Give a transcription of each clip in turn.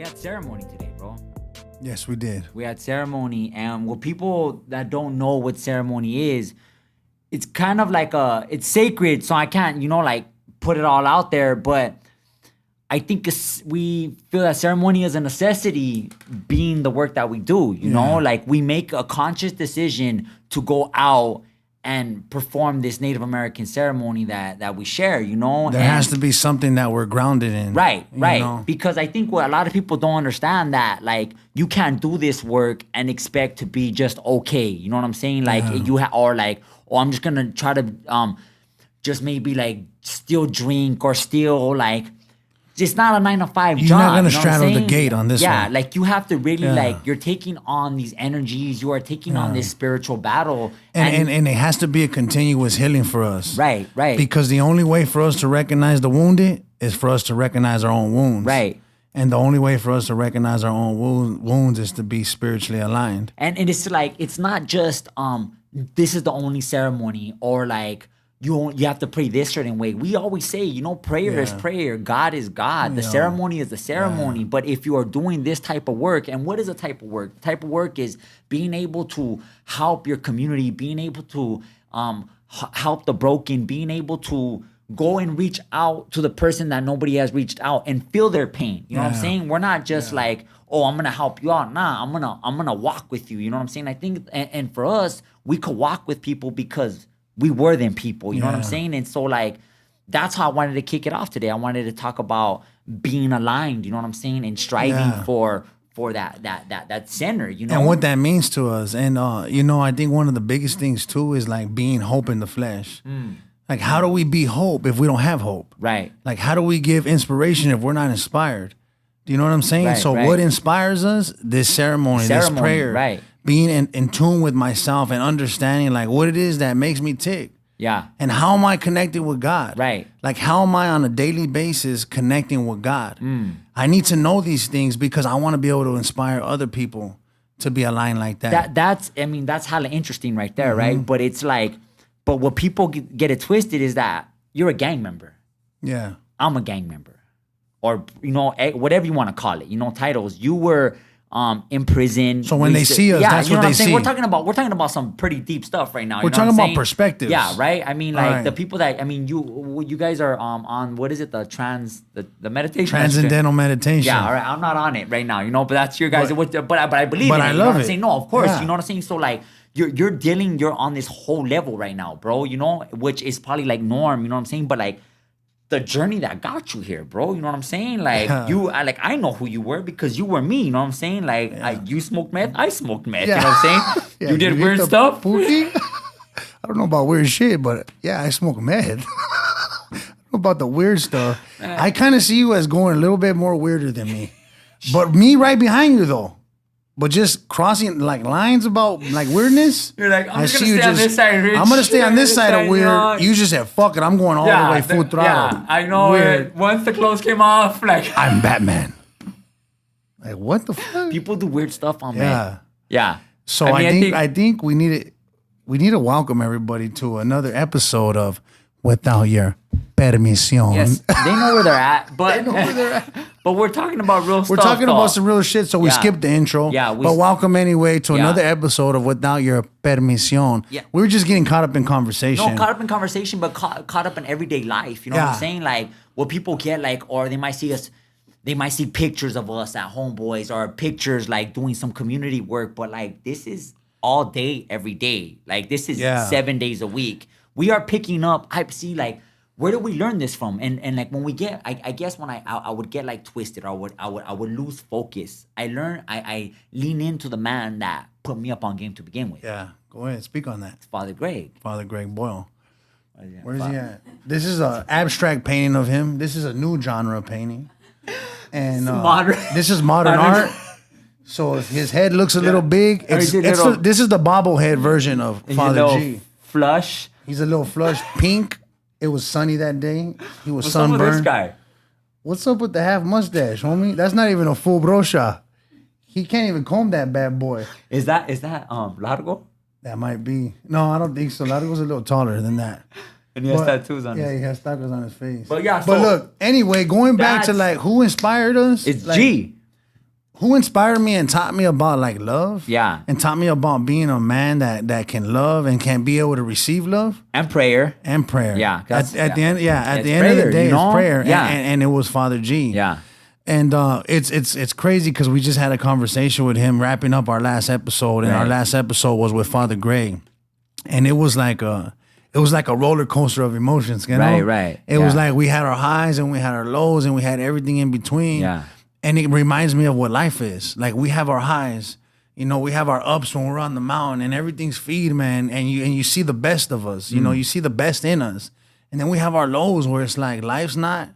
we had ceremony today, bro. Yes, we did. We had ceremony, and what people that don't know what ceremony is, it's kind of like it's sacred, so I can't, like put it all out there, but I think we feel that ceremony is a necessity being the work that we do, you know? Like we make a conscious decision to go out and perform this Native American ceremony that we share, you know? There has to be something that we're grounded in. Right. Know? Because I think what a lot of people don't understand that, like, you can't do this work and expect to be just okay. You know what I'm saying? Like, or like, oh, I'm just going to try to just maybe, like, still drink or still, like, it's not a 9-to-5 job. You're not going to you know straddle the gate on this one. Yeah, like you have to really like, you're taking on these energies. You are taking on this spiritual battle. And it has to be a continuous healing for us. Right. Because the only way for us to recognize the wounded is for us to recognize our own wounds. Right. And the only way for us to recognize our own wounds is to be spiritually aligned. And it's like, it's not just, this is the only ceremony or like, you have to pray this certain way. We always say, prayer is prayer. God is God. The ceremony is the ceremony. Yeah. But if you are doing this type of work, and what is a type of work? The type of work is being able to help your community, being able to help the broken, being able to go and reach out to the person that nobody has reached out and feel their pain. You know what I'm saying? We're not just like, oh, I'm gonna help you out. Nah, I'm gonna walk with you. You know what I'm saying? I think, and for us, we could walk with people because we were them people, you know what I'm saying? And so like, that's how I wanted to kick it off today. I wanted to talk about being aligned, you know what I'm saying? And striving for that center, you know? And what that means to us. And, I think one of the biggest things too is like being hope in the flesh. Like, how do we be hope if we don't have hope? Right. Like, how do we give inspiration if we're not inspired? Do you know what I'm saying? Right, what inspires us? This ceremony, this prayer. Right. Being in tune with myself and understanding like what it is that makes me tick. Yeah. And how am I connected with God? Right. Like how am I on a daily basis connecting with God? I need to know these things because I want to be able to inspire other people to be aligned like that. That's hella interesting right there, right? But it's like, but what people get it twisted is that you're a gang member. Yeah. I'm a gang member. Or, whatever you want to call it, titles. You were in prison. So when they see us, that's what they see. We're talking about some pretty deep stuff right now. We're talking about perspectives. Yeah, right. I mean, like the people that you guys are on what is it? The meditation. Transcendental meditation. Yeah, all right. I'm not on it right now, but that's your guys. But I believe in it. I love it. You know what I'm saying? No, of course. You know what I'm saying? So like you're on this whole level right now, bro. Which is probably like norm. You know what I'm saying? But like, the journey that got you here, bro. You know what I'm saying? Like I know who you were because you were me. You know what I'm saying? Like you smoked meth, I smoked meth. You know what I'm saying? You did weird stuff. I don't know about weird shit, but I smoke meth. I don't know about the weird stuff. I kind of see you as going a little bit more weirder than me, but me right behind you though. But just crossing like lines about like weirdness. You're like, I'm just gonna stay on this side, Rich. I'm gonna stay on this side of weird. You just said, fuck it, I'm going all the way full throttle. Yeah, I know it. Once the clothes came off, like I'm Batman. Like what the fuck? People do weird stuff on me. Yeah. So I think we need to welcome everybody to another episode of Without Your Permission. Yes, they know where they're at, but but we're talking about real stuff. We're talking about some real shit, so we skipped the intro. Yeah, but welcome anyway to another episode of Without Your Permission. Yeah. We were just getting caught up in conversation. No, caught up in conversation, but caught up in everyday life. You know what I'm saying? Like what people get, like, or they might see us. They might see pictures of us at Homeboys or pictures like doing some community work, but like this is all day, every day. Like this is 7 days a week. We are picking up. I see like. Where did we learn this from? And like when we get, I guess when I would get like twisted, or I would lose focus. I lean into the man that put me up on game to begin with. Yeah, go ahead, speak on that. It's Father Greg. Father Greg Boyle. Where's he at? This is an abstract painting of him. This is a new genre painting, and this is modern art. So his head looks a little big. This is the bobblehead version of Father G. Flush. He's a little flush pink. It was sunny that day. He was sunburned. What's up with this guy? What's up with the half mustache, homie? That's not even a full brocha. He can't even comb that bad boy. Is that Largo? That might be. No, I don't think so. Largo's a little taller than that. And he has tattoos on his face. Yeah, he has tattoos on his face. But yeah, but look, anyway, going back to like who inspired us. It's like, G. who inspired me and taught me about like love. Yeah. And taught me about being a man that can love and can be able to receive love. And prayer. Yeah. At the end, at the prayer, end of the day, you know? it's prayer. Yeah. And it was Father G. Yeah. And it's crazy because we just had a conversation with him wrapping up our last episode, and our last episode was with Father Gray, and it was like a roller coaster of emotions, you know? Right. It was like we had our highs and we had our lows and we had everything in between. Yeah. And it reminds me of what life is. Like we have our highs, you know, we have our ups when we're on the mountain and everything's feed, man. And you see the best of us, you know, you see the best in us. And then we have our lows where it's like life's not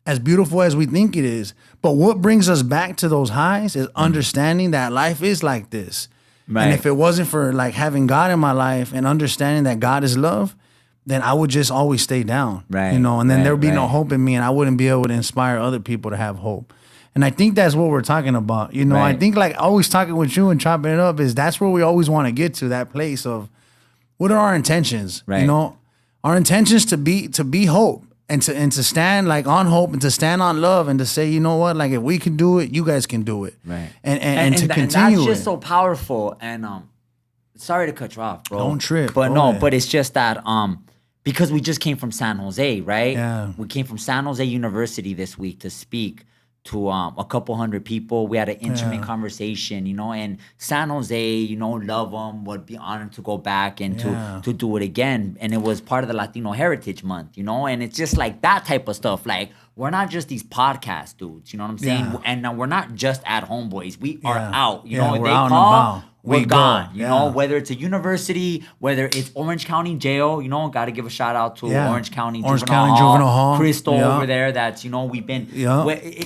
as beautiful as we think it is. But what brings us back to those highs is understanding that life is like this. Right. And if it wasn't for like having God in my life and understanding that God is love, then I would just always stay down. Right. You know, and then there would be no hope in me and I wouldn't be able to inspire other people to have hope. And I think that's what we're talking about. You know, I think like always talking with you and chopping it up is that's where we always want to get to, that place of what are our intentions? Right. You know, our intentions to be hope and to stand like on hope and to stand on love and to say, you know what, like if we can do it, you guys can do it. Right. And to continue. And that's just so powerful. And sorry to cut you off, bro. Don't trip. But but it's just that because we just came from San Jose, right? Yeah. We came from San Jose University this week to speak to a couple hundred people. We had an intimate conversation, you know, and San Jose, you know, love them, would be honored to go back and to do it again. And it was part of the Latino Heritage Month, you know, and it's just like that type of stuff. Like, we're not just these podcast dudes, you know what I'm saying? Yeah. And we're not just at Homeboys. We are out, you know, if they call, we're gone, you know, whether it's a university, whether it's Orange County Jail, you know, got to give a shout out to Orange County Juvenile Hall. Crystal over there, that's, you know, we've been,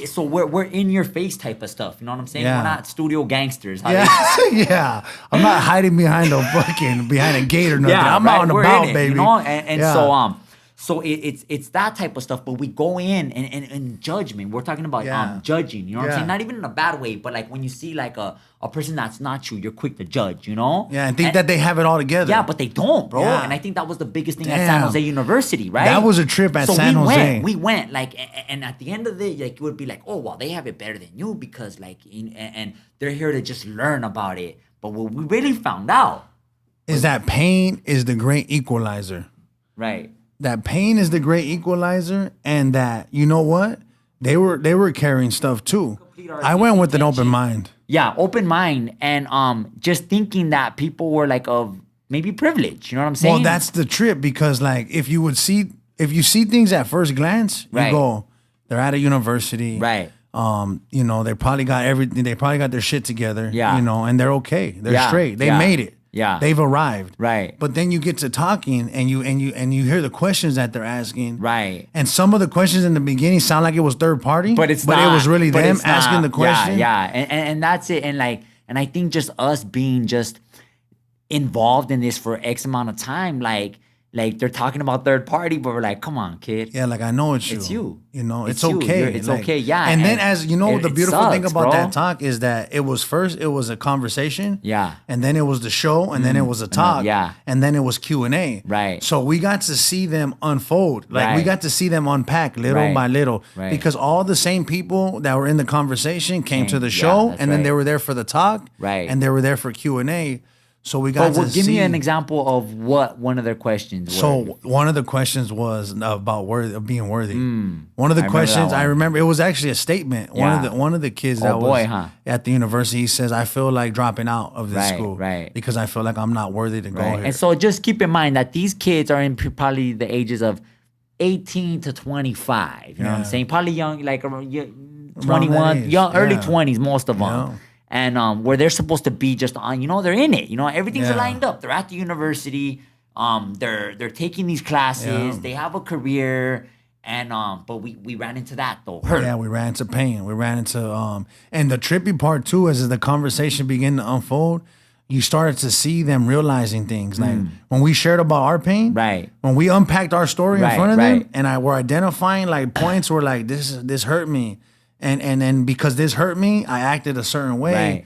so we're in your face type of stuff, you know what I'm saying? We're not studio gangsters. Yeah. I'm not hiding behind a gate or nothing. I'm out and about, baby. You know, and so it's that type of stuff, but we go in and judgment. We're talking about judging, you know what I'm saying? Not even in a bad way, but like when you see like a person that's not you, you're quick to judge, you know? Yeah, and think that they have it all together. Yeah, but they don't, bro. Yeah. And I think that was the biggest thing at San Jose University, right? That was a trip at San Jose. We went, like, and at the end of it, like, you would be like, oh, well, they have it better than you because, like, and they're here to just learn about it. But what we really found out is that pain is the great equalizer. Right. That pain is the great equalizer, and that, you know what? They were carrying stuff too. I went with an open mind. Yeah, open mind, and just thinking that people were like of maybe privilege. You know what I'm saying? Well, that's the trip, because like if you see things at first glance, you go, they're at a university, right? You know, they probably got everything. They probably got their shit together. Yeah, you know, and they're okay. They're straight. They made it. Yeah, they've arrived. Right. But then you get to talking and you hear the questions that they're asking. Right. And some of the questions in the beginning sound like it was third party. But it was really them asking the question. Yeah. And that's it. And like, and I think just us being just involved in this for X amount of time, like they're talking about third party, but we're like, come on, kid. Yeah, like I know it's you. It's you. You know, it's okay. It's like, okay, yeah. And then as you know, the beautiful thing about that talk is that it was a conversation. Yeah. And then it was the show, and then it was a talk. Yeah. And then it was Q&A. Right. So we got to see them unfold. Like we got to see them unpack little by little. Right. Because all the same people that were in the conversation came to the show, and then they were there for the talk. Right. And they were there for Q&A. So we got to give me an example of what one of their questions was. So one of the questions was about being worthy. One of the questions I remember, it was actually a statement. Yeah. One of the kids at the university, he says, I feel like dropping out of this school because I feel like I'm not worthy to go here. And so just keep in mind that these kids are in probably the ages of 18 to 25. You know what I'm saying? Probably young, like 21, young, early 20s, most of them. Yeah. And where they're supposed to be just on, you know, they're in it. You know, everything's lined up. They're at the university. They're taking these classes. Yeah. They have a career. And but we ran into that though. Yeah, we ran into pain. We ran into and the trippy part too is as the conversation began to unfold, you started to see them realizing things. Like when we shared about our pain, when we unpacked our story in front of them, and we're identifying like points where like this hurt me. And then because this hurt me, I acted a certain way. Right.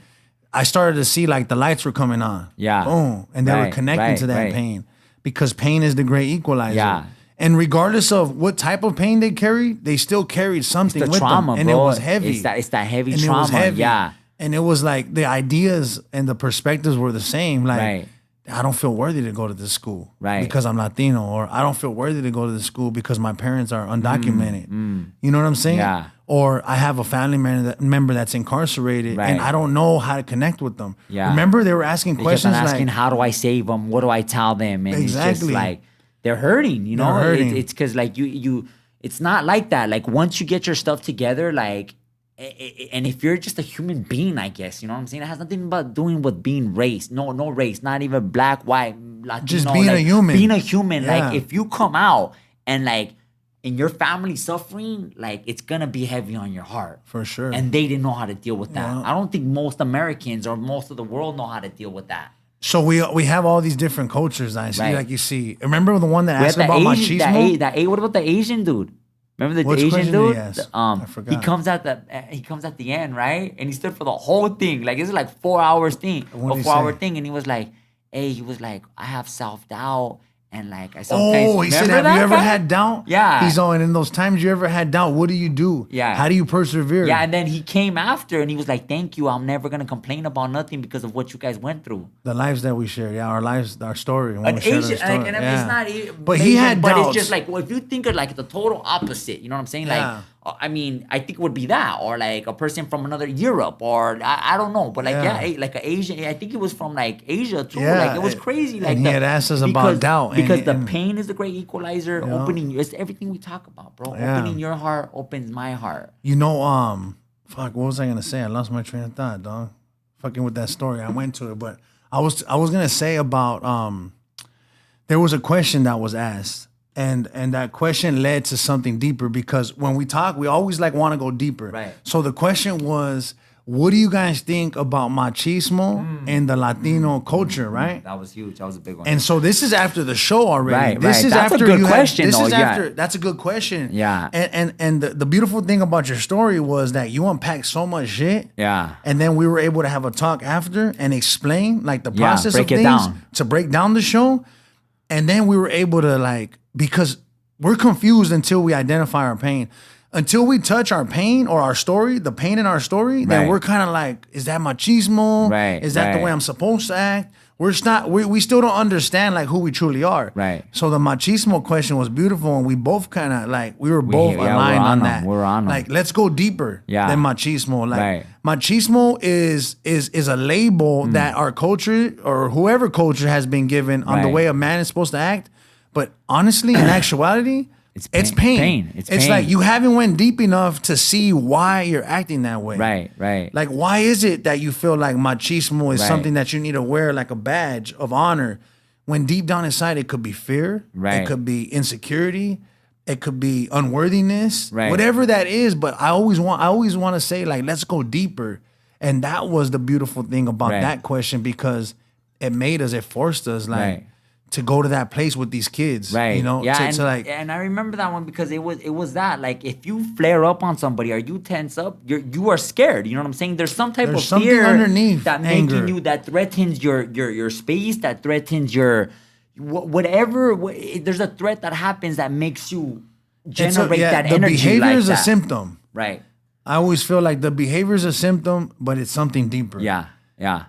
I started to see like the lights were coming on. Yeah. Boom. And they were connecting to that pain. Because pain is the great equalizer. Yeah. And regardless of what type of pain they carried, they still carried something with trauma, them. And bro. It was heavy. It's that heavy trauma. It was heavy. Yeah. And it was like the ideas and the perspectives were the same. Like, I don't feel worthy to go to this school because I'm Latino, or I don't feel worthy to go to this school because my parents are undocumented. You know what I'm saying? Yeah. Or I have a family member that's incarcerated and I don't know how to connect with them. Yeah. Remember, they were asking questions asking, like, how do I save them? What do I tell them? And exactly. it's just like, they're hurting, you know? It's because like you, it's not like that. Like once you get your stuff together, like, and if you're just a human being, I guess, you know what I'm saying? It has nothing about doing with being race. No race, not even black, white, Latino. Just being a human. Being a human. Like if you come out and like in your family suffering, like it's gonna be heavy on your heart. For sure. And they didn't know how to deal with that. I don't think most Americans or most of the world know how to deal with that. So we have all these different cultures. I see, like you see. Remember the one that asked about machismo? What about the Asian dude? Remember the Asian dude? I forgot. He comes at the end, right? And he stood for the whole thing. Like it's like 4 hours thing, a 4 hour thing. And he was like, I have self-doubt. And like I sometimes he said, have you ever had doubt? Yeah. He's all, and in those times you ever had doubt, what do you do? Yeah. How do you persevere? Yeah, and then he came after and he was like, thank you. I'm never gonna complain about nothing because of what you guys went through. The lives that we share, our lives, our story. An Asian, like, and it's not but Asian, he had but doubts. It's just like, well, if you think of like the total opposite, you know what I'm saying? Like I mean, I think it would be that, or like a person from another Europe, or I don't know, but like like an Asian. I think it was from like Asia too. Like it was crazy. Like and he had asked us about doubt because the pain is the great equalizer. Opening, it's everything we talk about, bro. Opening your heart opens my heart. You know, fuck, what was I gonna say? I lost my train of thought, dog. Fucking with that story, I went to it, but I was gonna say about there was a question that was asked. And that question led to something deeper, because when we talk, we always like want to go deeper. Right. So the question was, what do you guys think about machismo and the Latino culture, right? That was huge. That was a big one. And so this is after the show already. Right, this is that's after a good question. That's a good question. Yeah. And the beautiful thing about your story was that you unpacked so much shit. Yeah. And then we were able to have a talk after and explain like the process of things to break down the show. And then we were able to like, because we're confused until we identify our pain. Until we touch our pain or our story, the pain in our story, then we're kind of like, is that machismo? Right. Is that the way I'm supposed to act? We still don't understand like who we truly are. Right. So the machismo question was beautiful, and we both kind of like, we were both aligned on that. We're on them. Like, let's go deeper than machismo. Like machismo is a label that our culture or whoever culture has been given on the way a man is supposed to act. But honestly, in actuality, it's pain. It's like you haven't went deep enough to see why you're acting that way. Right. Like, why is it that you feel like machismo is something that you need to wear like a badge of honor, when deep down inside it could be fear, it could be insecurity, it could be unworthiness, whatever that is. But I always want to say, like, let's go deeper. And that was the beautiful thing about that question, because it forced us like to go to that place with these kids, you know? Yeah, and I remember that one because it was that, like, if you flare up on somebody or you tense up, you are scared. You know what I'm saying? There's some type of fear underneath that anger. making you, that threatens your space, that threatens your whatever. There's a threat that happens that makes you generate that energy. The behavior like is that. a symptom. Right. I always feel like the behavior is a symptom, but it's something deeper. Yeah.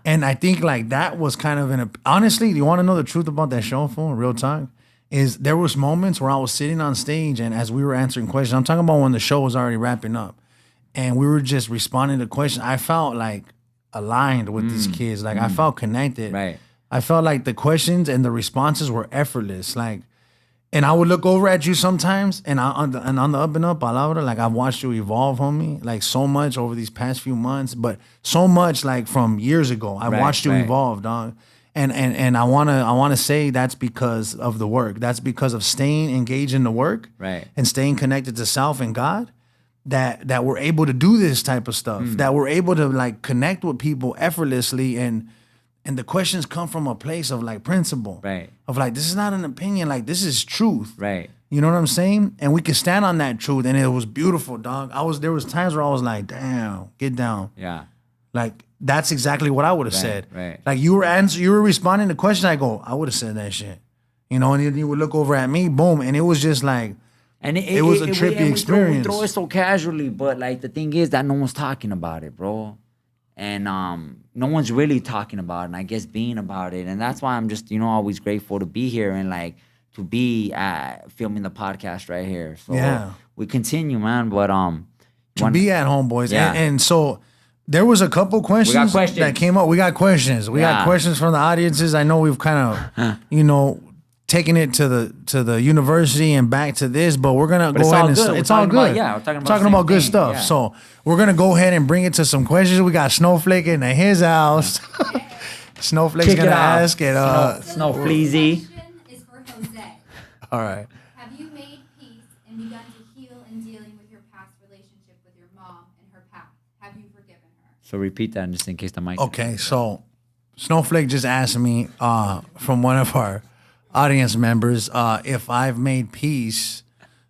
And I think like that was kind of honestly, you want to know the truth about that show, for real talk, is there was moments where I was sitting on stage, and as we were answering questions, I'm talking about when the show was already wrapping up, and we were just responding to questions. I felt like aligned with these kids. Like I felt connected. Right. I felt like the questions and the responses were effortless. Like, and I would look over at you sometimes, and on the up and up, palabra, like I've watched you evolve, homie, like so much over these past few months, but so much like from years ago. I watched you evolve, dog. And I wanna say that's because of the work. That's because of staying engaged in the work, and staying connected to self and God. That we're able to do this type of stuff. That we're able to like connect with people effortlessly, and the questions come from a place of like principle. Right. Of like, this is not an opinion, like this is truth. Right. You know what I'm saying? And we can stand on that truth. And it was beautiful, dog. There was times where I was like, damn, get down. Yeah. Like, that's exactly what I would have said. Right. Like you were responding to questions. I go, I would have said that shit. You know, and then you would look over at me, boom. And it was just like, and it was a trippy experience. We throw it so casually, but like the thing is that no one's talking about it, bro. and no one's really talking about it, and I guess being about it, and that's why I'm just always grateful to be here and like to be filming the podcast right here. So we continue, man. But to be at home, boys, and so. There was a couple questions that came up. We got questions. We got questions from the audiences. I know we've kind of, taken it to the university and back to this, but we're gonna go ahead and it's all good. We're talking about good stuff. Yeah. So we're gonna go ahead and bring it to some questions. We got Snowflake in his house. Snowflake's gonna ask it. Snowfleazy. Is for Jose. All right. Have you made peace and begun to heal in dealing with your past relationship with your mom and her past? Have you forgiven her? So repeat that just in case the mic. Okay, so Snowflake just asked me from one of our audience members if I've made peace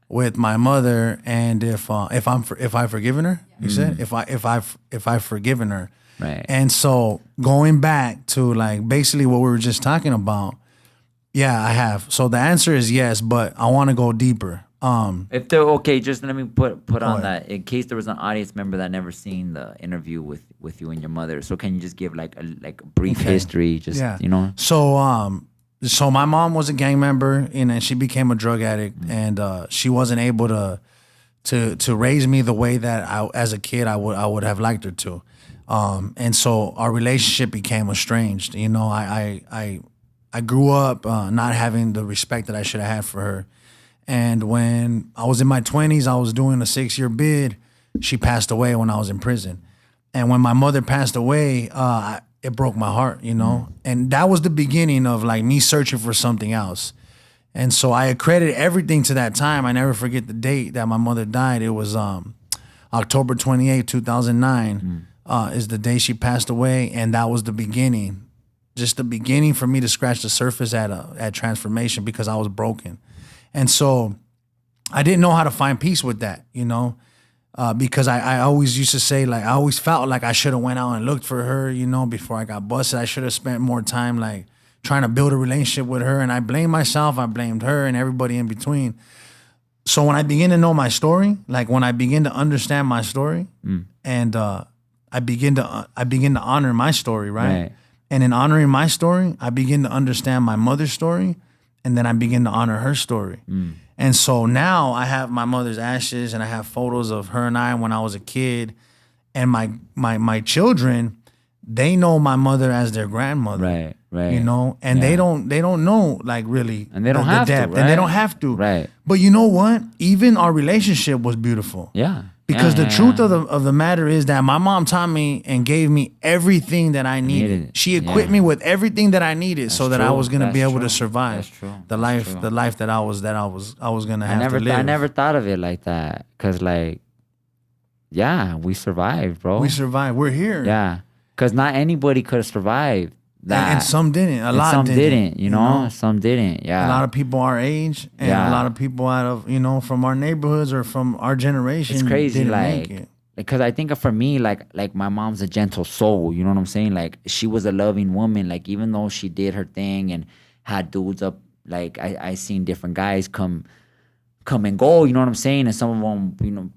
with my mother and if I've forgiven her. You said if I've forgiven her. Right. And so going back to like basically what we were just talking about, yeah, I have. So the answer is yes, but I want to go deeper. If they're okay, just let me put on that in case there was an audience member that never seen the interview with you and your mother. So can you just give like a brief history? Just So my mom was a gang member, and she became a drug addict, and she wasn't able to raise me the way that as a kid I would have liked her to, and so our relationship became estranged. I grew up not having the respect that I should have had for her. And when I was in my 20s, I was doing a 6-year bid. She passed away when I was in prison. And when my mother passed away, it broke my heart, And that was the beginning of like me searching for something else. And so I accredit everything to that time. I never forget the date that my mother died. It was October 28, 2009 is the day she passed away. And that was the beginning, just the beginning for me to scratch the surface at transformation because I was broken. And so I didn't know how to find peace with that, because I always used to say, like, I always felt like I should have went out and looked for her, before I got busted. I should have spent more time, like, trying to build a relationship with her. And I blamed myself, I blamed her, and everybody in between. So when I begin to know my story, like when I begin to understand my story, and I begin to honor my story, right? And in honoring my story, I begin to understand my mother's story. And then I begin to honor her story. And so now I have my mother's ashes and I have photos of her and I when I was a kid. And my children, they know my mother as their grandmother. Right. And they don't know like really and they don't have depth. to, right? And they don't have to. Right. But you know what? Even our relationship was beautiful. Yeah. Because the truth of the matter is that my mom taught me and gave me everything that I needed. She equipped me with everything that I needed so that I was going to be able to survive the life that I was going to have to live. I never thought of it like that because we survived, bro. We survived. We're here. Yeah. Because not anybody could have survived that. And some didn't. Some didn't. Some didn't. Yeah. A lot of people our age and a lot of people out of, from our neighborhoods or from our generation. It's crazy. Didn't make it. Because I think for me, like my mom's a gentle soul. You know what I'm saying? Like she was a loving woman. Like even though she did her thing and had dudes up, like I seen different guys come and go. You know what I'm saying? And some of them,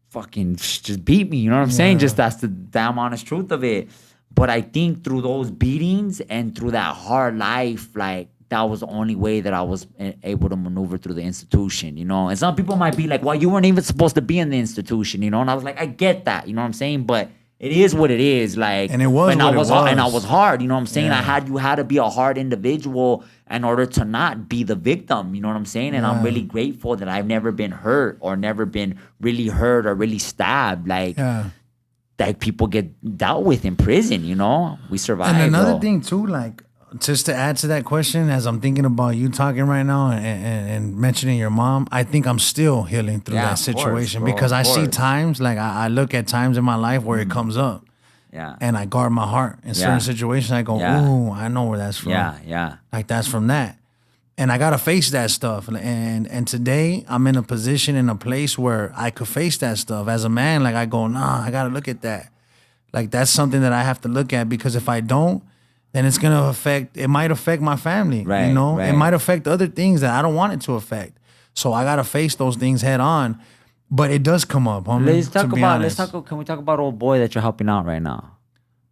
fucking just beat me. You know what I'm saying? Just that's the damn honest truth of it. But I think through those beatings and through that hard life, like that was the only way that I was able to maneuver through the institution, And some people might be like, well, you weren't even supposed to be in the institution, And I was like, I get that, you know what I'm saying? But it is what it is, like. And it was and what I was, it was. And I was hard, you know what I'm saying? Yeah. You had to be a hard individual in order to not be the victim, you know what I'm saying? And I'm really grateful that I've never been hurt or never been really hurt or really stabbed, like people get dealt with in prison, We survive. And another thing too, like just to add to that question, as I'm thinking about you talking right now and mentioning your mom, I think I'm still healing through that situation because I see times, like I look at times in my life where it comes up. Yeah. And I guard my heart in certain situations. I go, ooh, I know where that's from. Yeah. Like that's from that. And I gotta face that stuff. And today I'm in a position, in a place where I could face that stuff. As a man, like I go, nah, I gotta look at that. Like that's something that I have to look at because if I don't, then it might affect my family. Right, It might affect other things that I don't want it to affect. So I gotta face those things head on. But it does come up, homie. Can we talk about old boy that you're helping out right now?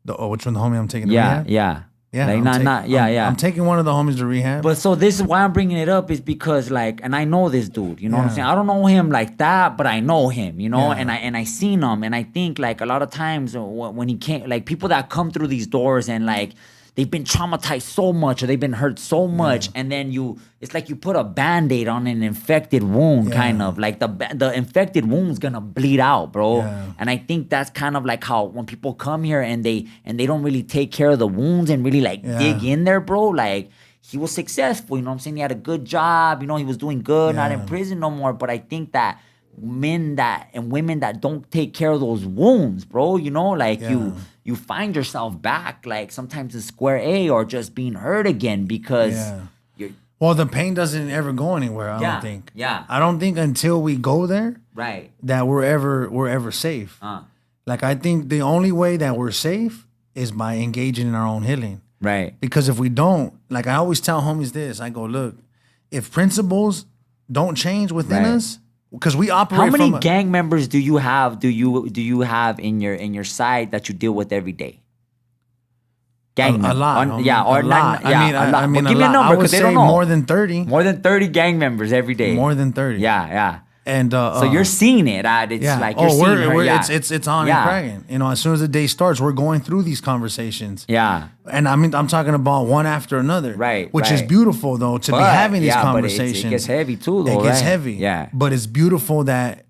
Which one, the homie I'm taking to rehab? Yeah. Yeah, I'm taking one of the homies to rehab. But so this is why I'm bringing it up is because like, and I know this dude, you know what I'm saying? I don't know him like that, but I know him, you know, and I seen him, and I think like a lot of times when he came, like people that come through these doors and like they've been traumatized so much or they've been hurt so much, and then it's like you put a Band-Aid on an infected wound, kind of like the infected wound's gonna bleed out, bro. And I think that's kind of like how when people come here and they don't really take care of the wounds and really like dig in there, bro, like he was successful, you know what I'm saying? He had a good job, you know, he was doing good, not in prison no more. But I think that men and women that don't take care of those wounds, bro, you know, like you find yourself back like sometimes in square A or just being hurt again because well, the pain doesn't ever go anywhere, I don't think. I don't think until we go there that we're ever safe. Like I think the only way that we're safe is by engaging in our own healing. Right. Because if we don't, like I always tell homies this, I go, look, if principles don't change within us, because we operate. How many gang members do you have? Do you have in your side that you deal with every day? Gang a lot. A lot. I mean, well, give me a number because they don't know. More than 30. More than 30 gang members every day. More than 30. Yeah. And so you're seeing it. It's like you're seeing her. It's on and cracking. You know, as soon as the day starts, we're going through these conversations. Yeah. And I mean, I'm talking about one after another. Right. Which is beautiful though to be having these conversations. But it gets heavy too, though. It gets heavy. Yeah. But it's beautiful that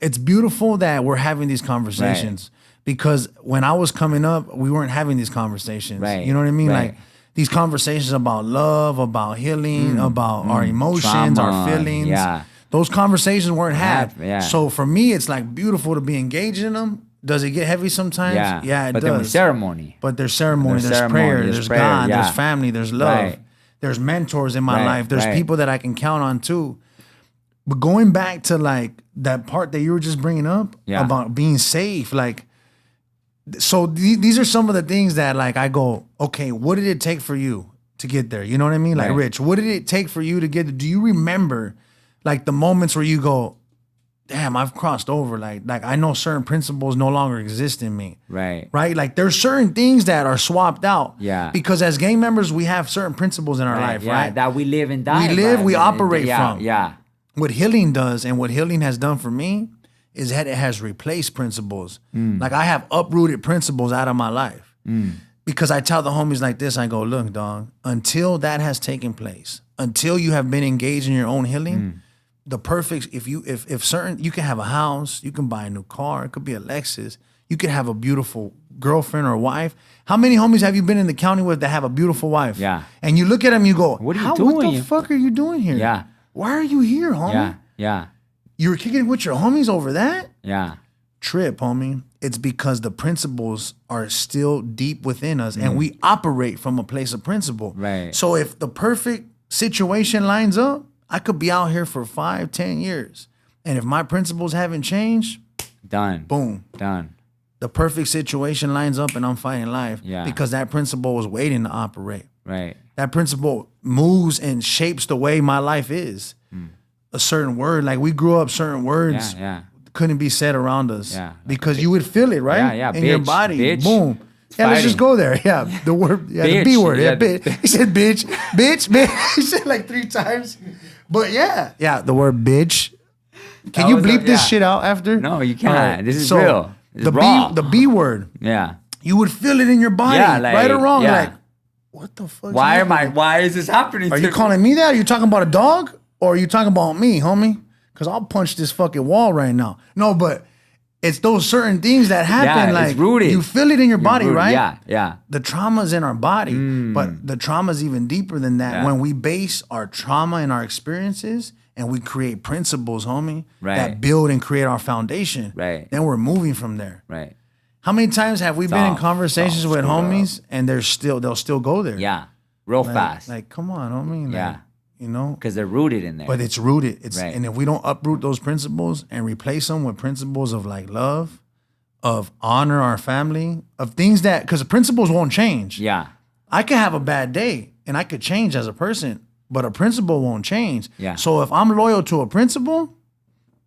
we're having these conversations because when I was coming up, we weren't having these conversations. Right. You know what I mean? Like these conversations about love, about healing, about our emotions, our feelings. Yeah. Those conversations weren't had. So for me, it's like beautiful to be engaged in them. Does it get heavy sometimes? Yeah, it does. But there's ceremony. But there's ceremony, there's prayer, there's God, there's family, there's love. There's mentors in my life. There's people that I can count on too. But going back to like that part that you were just bringing up about being safe, like, so these are some of the things that like I go, okay, what did it take for you to get there? You know what I mean? Like Rich, what did it take for you to get there? Do you remember like the moments where you go, damn, I've crossed over. Like I know certain principles no longer exist in me. Right. Like there's certain things that are swapped out. Yeah. Because as gang members, we have certain principles in our life, right? That we live and die. We operate from. Yeah. What healing does and what healing has done for me is that it has replaced principles. Like I have uprooted principles out of my life. Because I tell the homies like this, I go, look, dog, until that has taken place, until you have been engaged in your own healing, the perfect, if certain, you can have a house, you can buy a new car, it could be a Lexus, you could have a beautiful girlfriend or wife. How many homies have you been in the county with that have a beautiful wife? Yeah. And you look at them, you go, what are you doing? What the fuck are you doing here? Yeah. Why are you here, homie? Yeah. You were kicking it with your homies over that? Yeah. Trip, homie. It's because the principles are still deep within us and we operate from a place of principle. Right. So if the perfect situation lines up, I could be out here for 5, 10 years. And if my principles haven't changed, done. Boom. Done. The perfect situation lines up and I'm fighting life. Yeah. Because that principle was waiting to operate. Right. That principle moves and shapes the way my life is. A certain word, like we grew up, certain words couldn't be said around us. Yeah. Because you would feel it, right? Yeah. In bitch, your body. Bitch. Boom. Yeah, let's just go there. Yeah, the word, the B word. Yeah, bitch. He said bitch, bitch. He said like 3 times. But yeah, the word bitch. Can you bleep this shit out after? No, you can't. This is real. The B word. Yeah. You would feel it in your body, right or wrong. Like, what the fuck? Why is this happening? Are you calling me that? Are you talking about a dog? Or are you talking about me, homie? Because I'll punch this fucking wall right now. No, but it's those certain things that happen. Like, it's rooted. You feel it in your body, rooted. Right? Yeah. The trauma's in our body. But the trauma's even deeper than that. Yeah. When we base our trauma and our experiences and we create principles, homie, that build and create our foundation, then we're moving from there. Right. How many times have we been in conversations with homies and they'll still go there? Yeah. Real fast. Like, come on, homie. Like, you know, because they're rooted in there. But it's rooted. And if we don't uproot those principles and replace them with principles of like love, of honor our family, of things that, because the principles won't change. Yeah. I could have a bad day and I could change as a person, but a principle won't change. Yeah. So if I'm loyal to a principle,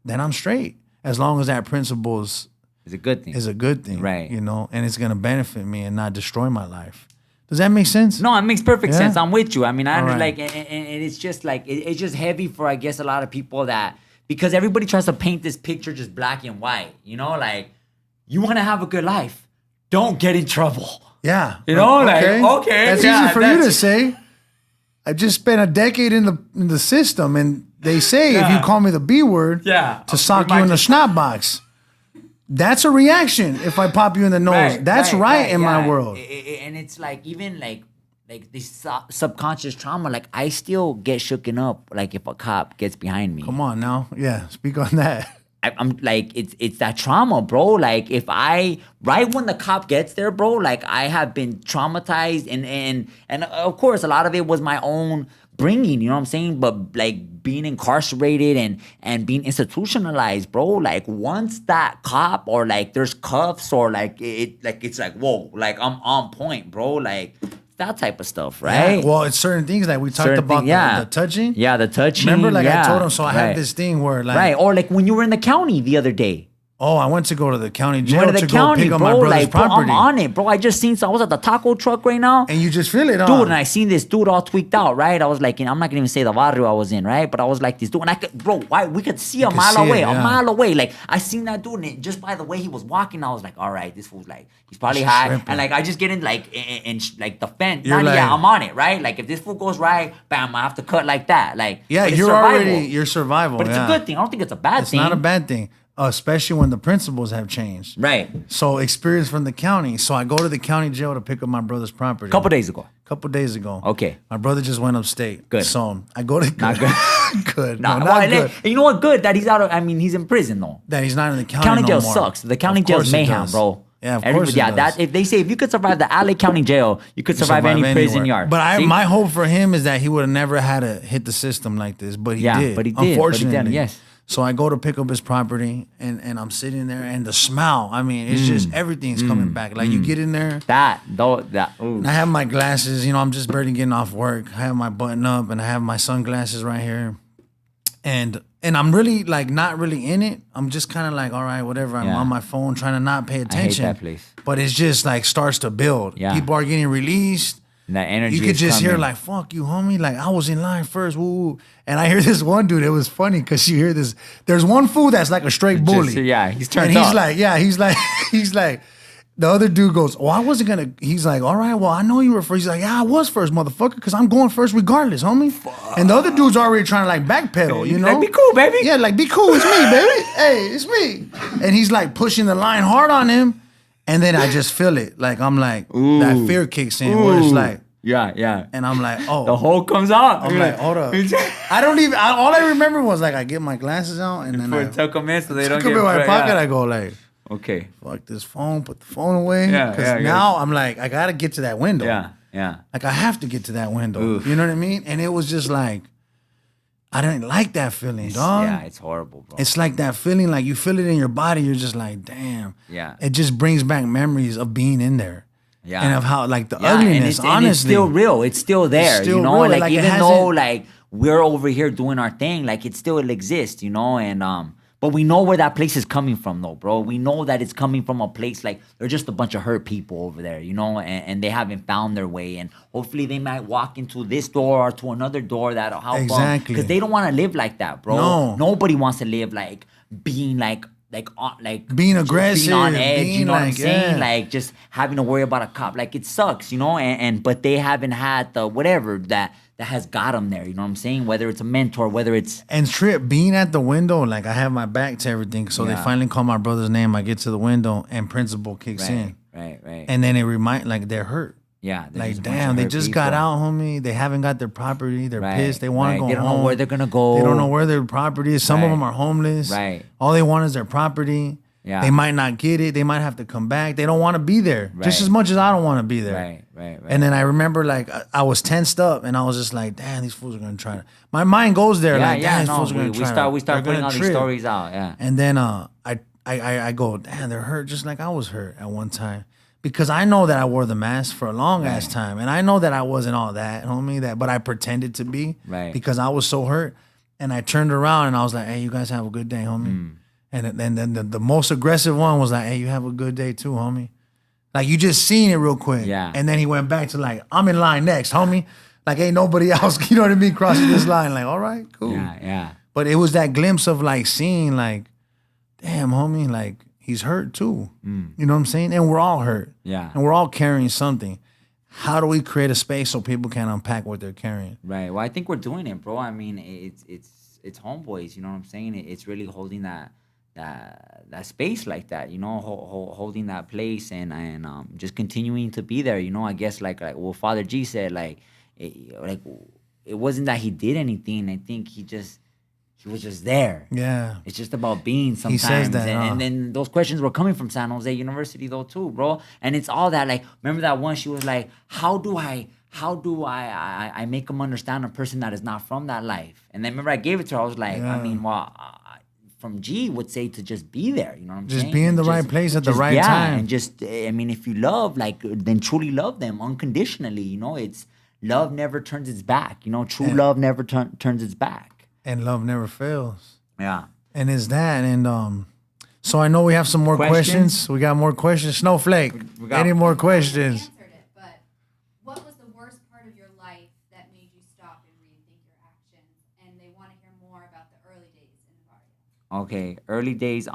then I'm straight. as long as that principle it's a good thing. is a good thing, Right. You know, and it's gonna benefit me and not destroy my life. Does that make sense? No, it makes perfect sense. I'm with you. I mean, All right. like, and it's just like it's just heavy for I guess a lot of people that because everybody tries to paint this picture just black and white. You know, like you want to have a good life, don't get in trouble. Yeah. You know, like okay, That's easy for you to say. I just spent a decade in the system, and they say if you call me the B word, to sock you in the snot box. That's a reaction if I pop you in the nose. That's right in my world. And it's like even like this subconscious trauma. Like I still get shooken up. Like if a cop gets behind me. Come on now, yeah, speak on that. I'm like it's that trauma, bro. Like if right when the cop gets there, bro, like I have been traumatized and of course a lot of it was my own bringing, you know what I'm saying? But like being incarcerated and being institutionalized, bro. Like once that cop or like there's cuffs or like it's like whoa, like I'm on point, bro. Like that type of stuff, right? Yeah, well, it's certain things like we talked about the touching. Yeah, the touching. Remember, like I told him, so I have this thing where like or like when you were in the county the other day. Oh, I went to go to the county jail Went to the county, go pick up bro. my brother's Like, bro, property. I'm on it, bro. I just seen. So I was at the taco truck right now, and you just feel it, huh? dude. And I seen this dude all tweaked out, right? I was like, I'm not gonna even say the barrio I was in, right? But I was like, this dude, and I could, bro, why we could see a mile away. Like I seen that dude, and just by the way he was walking, I was like, all right, this fool's like, he's probably high, shrimping. and like I just get in like and like the fence. You're like, I'm on it, right? Like if this fool goes right, bam, I have to cut like that, like yeah, but you're survival. already your survival, but it's a good thing. I don't think it's a bad thing. It's not a bad thing. Especially when the principles have changed. Right. So experience from the county. So I go to the county jail to pick up my brother's property. Couple days ago. Okay. My brother just went upstate. Good. So I go to not good. good. Nah, no, not good. You know what? Good that he's out of. I mean, he's in prison though. That he's not in the county. County no jail more. sucks. The county jail is mayhem, bro. Yeah, of course. Yeah, that if they say if you could survive the LA County jail, you could survive any prison yard. But my hope for him is that he would have never had to hit the system like this. But he did. But he did. Unfortunately, yes. So I go to pick up his property, and I'm sitting there, and the smell. I mean, it's just everything's coming back. Like you get in there. And I have my glasses. You know, I'm just barely getting off work. I have my button up, and I have my sunglasses right here, and I'm really like not really in it. I'm just kind of like, all right, whatever. I'm on my phone trying to not pay attention. I hate that place. But it's just like starts to build. Yeah. People are getting released. And that energy. You could just hear like, fuck you, homie. Like I was in line first. Woo. And I hear this one dude. It was funny because you hear this. There's one fool that's like a straight bully. He's turned and he's up. like, he's like, the other dude goes, oh, I wasn't gonna. He's like, all right, well, I know you were first. He's like, yeah, I was first, motherfucker, because I'm going first regardless, homie. Fuck. And the other dude's already trying to like backpedal, you know? Like, be cool, baby. Yeah, like be cool. It's me, baby. Hey, it's me. And he's like pushing the line hard on him. And then I just feel it. Like I'm like, that fear kicks in where it's like, yeah. and I'm like, oh. The whole comes out. I'm like, hold up. I don't even, all I remember was like, I get my glasses out and then I tuck them in so they don't took get them in my pocket. I go like, okay. Fuck this phone, put the phone away. Yeah, Because now I'm like, I got to get to that window. Yeah. Like I have to get to that window. Oof. You know what I mean? And it was just like, I didn't like that feeling, dog. Yeah, it's horrible, bro. It's like that feeling, like you feel it in your body. You're just like, damn. Yeah. It just brings back memories of being in there. Yeah. And of how, like, the ugliness, honestly. And it's still real. It's still there, It's still you know? real. Like even though, like, we're over here doing our thing, like, it still exists, you know? And, but we know where that place is coming from, though, bro. We know that it's coming from a place, like, they're just a bunch of hurt people over there, you know? And they haven't found their way. And hopefully they might walk into this door or to another door that'll help them. Exactly. Because they don't want to live like that, bro. No. Nobody wants to live, like, being, like being aggressive, being on edge, being you know what I'm like, saying? yeah. Like just having to worry about a cop, like it sucks, you know. And but they haven't had the whatever that has got them there, you know what I'm saying? Whether it's a mentor, whether it's and Trip being at the window, like I have my back to everything, so they finally call my brother's name. I get to the window, and principal kicks in, right, and then it like they're hurt. Yeah, like damn, they just got out, homie. They haven't got their property. They're pissed. They want to go home. They don't know where they're gonna go. They don't know where their property is. Some of them are homeless. Right. All they want is their property. Yeah. They might not get it. They might have to come back. They don't want to be there. Just as much as I don't want to be there. Right. And then I remember like I was tensed up and I was just like, damn, these fools are gonna try to. My mind goes there these fools are gonna try. We start putting all these stories out. Yeah. And then I go, damn, they're hurt just like I was hurt at one time. Because I know that I wore the mask for a long ass time. And I know that I wasn't all that, homie, but I pretended to be. Right. Because I was so hurt. And I turned around and I was like, hey, you guys have a good day, homie. And then the most aggressive one was like, hey, you have a good day too, homie. Like, you just seen it real quick. Yeah. And then he went back to like, I'm in line next, homie. Like, ain't nobody else, you know what I mean, crossing this line. Like, all right, cool. Yeah. But it was that glimpse of like seeing like, damn, homie, like, he's hurt too. You know what I'm saying? And we're all hurt. Yeah. And we're all carrying something. How do we create a space so people can unpack what they're carrying? Right. Well, I think we're doing it, bro. I mean, it's homeboys. You know what I'm saying? It's really holding that space like that. You know, holding that place and just continuing to be there. You know, I guess like what Father G said, like it wasn't that he did anything. I think he was just there. Yeah. It's just about being sometimes. He says that. And then those questions were coming from San Jose University though too, bro. And it's all that, like, remember that one, she was like, how do I make them understand a person that is not from that life? And then remember I gave it to her, I was like, I mean, well, from G would say to just be there, you know what I'm saying? Just be in the right place at the right time. And just, I mean, if you love, like, then truly love them unconditionally, you know? It's, love never turns its back, you know? True love never turns its back. And love never fails. Yeah. And it's that. And so I know we have some more questions. We got more questions. Snowflake, any more questions? Answered it, but what was the worst part of your life that made you stop and rethink your actions? And they want to hear more about the early days in the barrio. Okay, early days.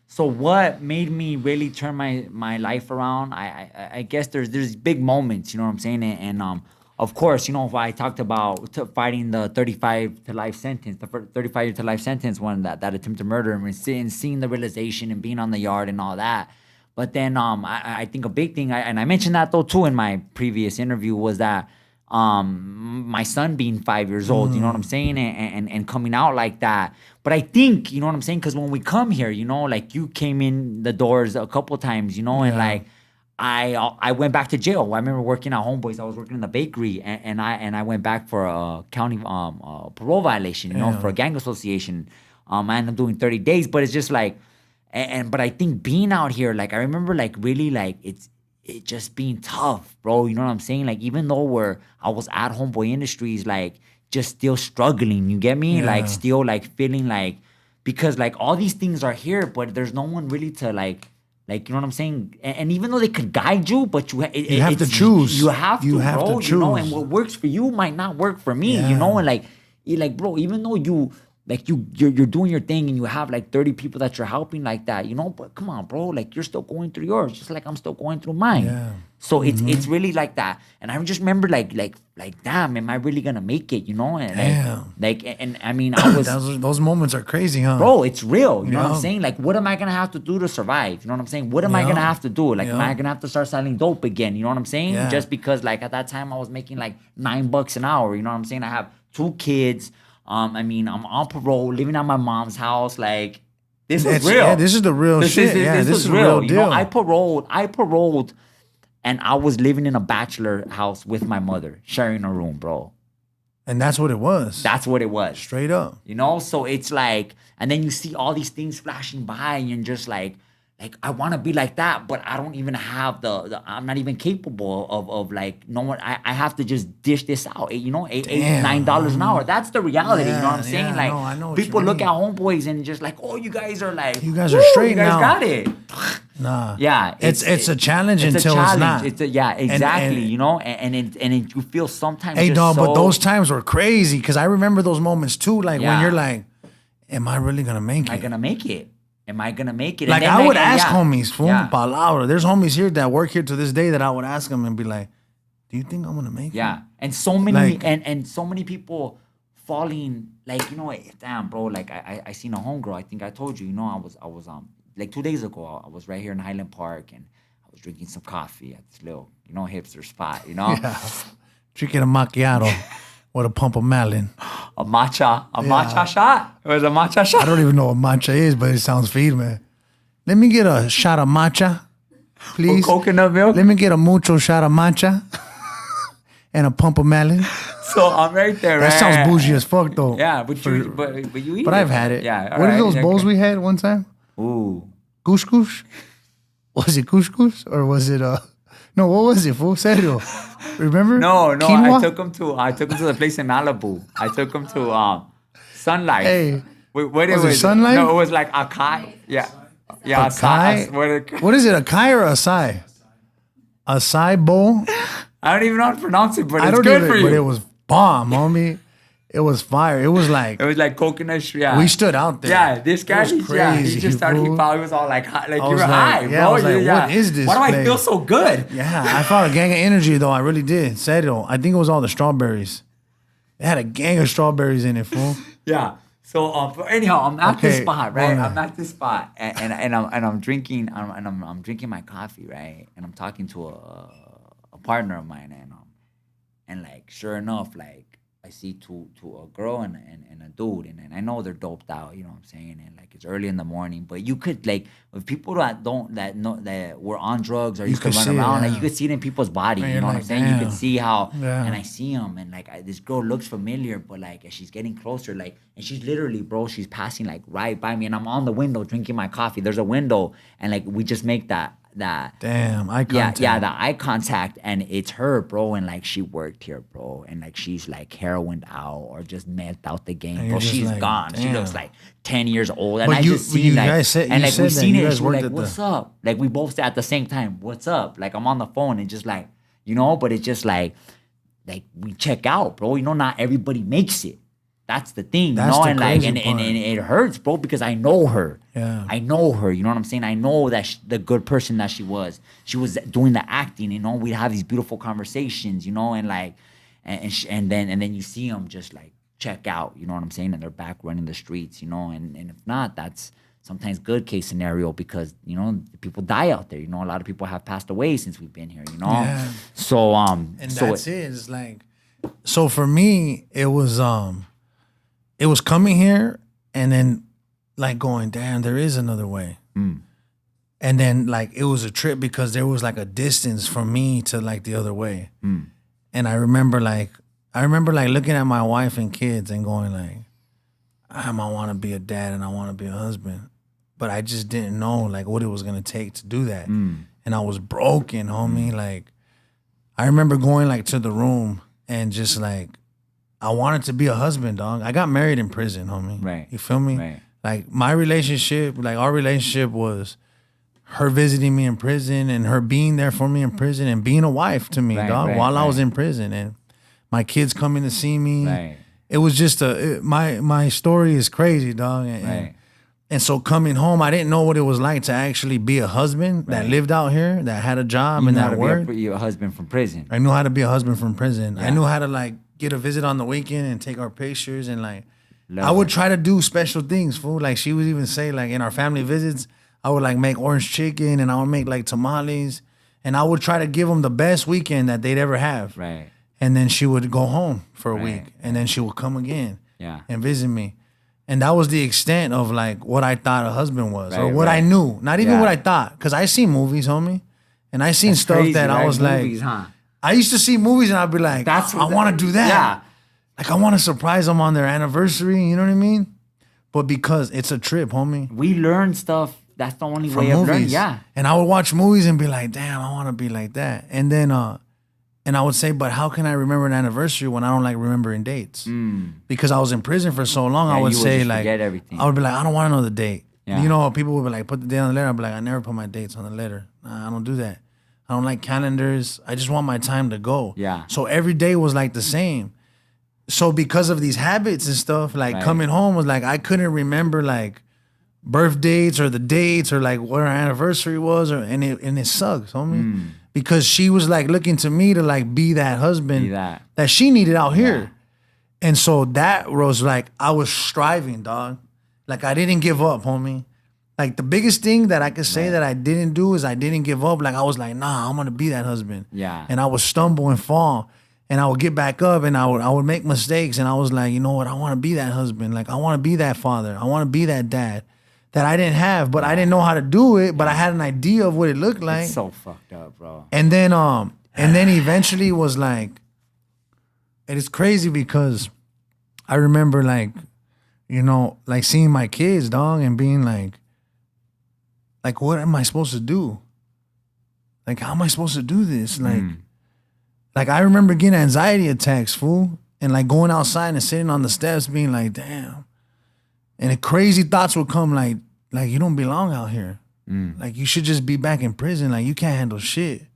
So what made me really turn my life around? I guess there's big moments, you know what I'm saying? And of course, you know, if I talked about fighting the 35 to life sentence, the 35 to life sentence one, that attempted murder, and seeing the realization and being on the yard and all that. But then I think a big thing, and I mentioned that though too in my previous interview, was that my son being 5 years old, you know what I'm saying, and coming out like that. But I think, you know what I'm saying, because when we come here, you know, like you came in the doors a couple times, you know, and like I went back to jail. I remember working at Homeboys. I was working in the bakery, and I went back for a county parole violation, you know, for a gang association. I ended up doing 30 days, but it's just like, but I think being out here, like I remember, like really, like it just being tough, bro. You know what I'm saying? Like even though I was at Homeboy Industries, like just still struggling. You get me? Yeah. Like still like feeling like, because like all these things are here, but there's no one really to like you know what I'm saying? And even though they could guide you, but you have to choose. You have to, bro. To choose. You know, and what works for you might not work for me. You know, and like bro, even though you're doing your thing and you have like 30 people that you're helping like that, you know, but come on, bro, like you're still going through yours, just like I'm still going through mine. Yeah. So it's really like that. And I just remember like damn, am I really gonna make it? You know, and and I mean, I was those moments are crazy, huh? Bro, it's real. You know what I'm saying? Like, what am I gonna have to do to survive? You know what I'm saying? What am I gonna have to do? Like, am I gonna have to start selling dope again? You know what I'm saying? Yeah. Just because like at that time I was making like $9 an hour. You know what I'm saying? I have 2 kids. I mean, I'm on parole, living at my mom's house. Like, this is real. Yeah, this is the real shit. This is a real deal. You know, I paroled, and I was living in a bachelor house with my mother, sharing a room, bro. And that's what it was. That's what it was. Straight up. You know, so it's like, and then you see all these things flashing by, and you're just like I want to be like that, but I don't even have the I'm not even capable of like, no one, I have to just dish this out, you know, $8, $9 an hour. That's the reality, you know what I'm saying? Like, I know people look at Homeboys and just like, oh, you guys are like, you guys are straight now. You guys got it. Nah. Yeah. It's a challenge until it's not. Exactly, you know, and you feel sometimes hey, dog, but those times were crazy, because I remember those moments too, like when you're like, am I really going to make it? Am I going to make it? Am I gonna make it? Like I would ask homies, palabra. There's homies here that work here to this day that I would ask them and be like, "Do you think I'm gonna make it?" Yeah, and so many and so many people falling, like, you know, damn, bro. Like I seen a homegirl. I think I told you, you know, I was like 2 days ago. I was right here in Highland Park and I was drinking some coffee at this little, you know, hipster spot, you know, drinking a macchiato. With a pump of melon. A matcha shot? It was a matcha shot? I don't even know what matcha is, but it sounds feed, man. Let me get a shot of matcha, please. With coconut milk? Let me get a mucho shot of matcha and a pump of melon. So I'm right there, That sounds bougie as fuck, though. Yeah, but you eat it. But I've had it. Yeah. What are those bowls we had one time? Ooh. Couscous? Was it couscous or was it no, what was it, fool? Serio. Remember? No. Quinoa? I took him to the place in Malibu. I took him to Sunlight. Hey, what Was it sunlight? No, it was like acai. Yeah. Yeah, Acai? acai. What is it, acai or acai? Acai bowl? I don't even know how to pronounce it, but I it's don't good even, for you. but it was bomb, homie. It was fire. It was like coconut. Yeah. we stood out there. Yeah, this guy, It was crazy, he just started. He fool. probably was all like, high, like you was were like- high, yeah, bro. I was like, Yeah. what is this Why do I place? feel so good? Yeah, I felt a gang of energy though. I really did. Serio. I think it was all the strawberries. It had a gang of strawberries in it, fool. Yeah. So but anyhow, I'm at this Okay, spot, right? go I'm ahead. at this spot, and I'm drinking, I'm drinking my coffee, right? And I'm talking to a partner of mine, and like sure enough, like I see to a girl and a dude, and I know they're doped out, you know what I'm saying? And like it's early in the morning, but you could like with people that were on drugs or used to could run see it, around, like yeah. you could see it in people's body, And you you're know what I'm like, saying? You damn. could see how, Yeah. and I see him, and like this girl looks familiar, but like as she's getting closer, like, and she's literally, bro, she's passing like right by me, and I'm on the window drinking my coffee. There's a window, and like we just make that. Damn, eye contact. Yeah, the eye contact, and it's her, bro, and like she worked here, bro, and like she's like heroined out or just meth out the game, And bro. you're just She's like, gone. She damn. looks like 10 years old, and But I you- just but seen you like, guys said- and you like said we that seen you it. guys She was worked like, at the- "What's up?" Like we both said at the same time, "What's up?" Like I'm on the phone and just like, you know, but it's just like we check out, bro. You know, not everybody makes it. That's the thing, That's you know, the and like, crazy and part. it hurts, bro, because I know her. Yeah. I know her. You know what I'm saying? I know that the good person that she was. She was doing the acting. You know, we'd have these beautiful conversations. You know, and like, and then you see them just like check out. You know what I'm saying? And they're back running the streets. You know, and if not, that's sometimes good case scenario because you know people die out there. You know, a lot of people have passed away since we've been here. You know, Yeah. so And that's it. It's like, so for me, it was coming here and then like going, damn, there is another way. And then like it was a trip because there was like a distance from me to like the other way. And I remember like looking at my wife and kids and going like, I want to be a dad and I want to be a husband. But I just didn't know like what it was going to take to do that. And I was broken, homie. Like I remember going like to the room and just like, I wanted to be a husband, dog. I got married in prison, homie. Right. You feel me? Right. Like my relationship, like our relationship was her visiting me in prison and her being there for me in prison and being a wife to me, Right, dog, right, while I was right. in prison and my kids coming to see me. Right. It was just my story is crazy, dog. Right. And so coming home, I didn't know what it was like to actually be a husband that lived out here, that had a job and that worked. Be a husband from prison. I knew how to be a husband from prison. I Yeah. knew how to like get a visit on the weekend and take our pictures and like Love I would it. try to do special things, fool. Like she would even say like in our family visits, I would like make orange chicken and I would make like tamales and I would try to give them the best weekend that they'd ever have. Right. And then she would go home for a Right, week and then she would come again Yeah. and visit me. And that was the extent of like what I thought a husband was or Right, what I right. knew. Not even Yeah. what I thought. Cause I seen movies, homie. And I seen That's stuff crazy, that I right? was Movies, like, huh? I used to see movies and I'd be like, That's I want to do that. Yeah. Like I want to surprise them on their anniversary. You know what I mean? But because it's a trip, homie. We learn stuff. That's the only From way of learning. movies. Yeah. And I would watch movies and be like, damn, I want to be like that. And then, and I would say, but how can I remember an anniversary when I don't like remembering dates? Because I was in prison for so long, Yeah, I would you would say just like, forget everything. I would be like, I don't want to know the date. Yeah. You know, people would be like, put the date on the letter. I'd be like, I never put my dates on the letter. Nah, I don't do that. I don't like calendars. I just want my time to go. Yeah. So every day was like the same. So because of these habits and stuff, like Right. coming home was like, I couldn't remember like birth dates or the dates or like what our anniversary was. And it sucks, homie. Because she was like looking to me to like be that husband Be that. she needed out here. And so that was like, I was striving, dog. Like I didn't give up, homie. Like the biggest thing that I could say that I didn't do is I didn't give up. Like I was like, nah, I'm gonna be that husband. Yeah. And I would stumble and fall. And I would get back up and I would make mistakes. And I was like, you know what? I want to be that husband. Like I want to be that father. I want to be that dad that I didn't have, but I didn't know how to do it. But I had an idea of what it looked like. It's so fucked up, bro. And then eventually was like, and it's crazy because I remember like, you know, like seeing my kids, dog, and being like, what am I supposed to do? Like, how am I supposed to do this? Like I remember getting anxiety attacks, fool, and like going outside and sitting on the steps being like, damn. And the crazy thoughts would come like you don't belong out here. Like you should just be back in prison. Like you can't handle shit.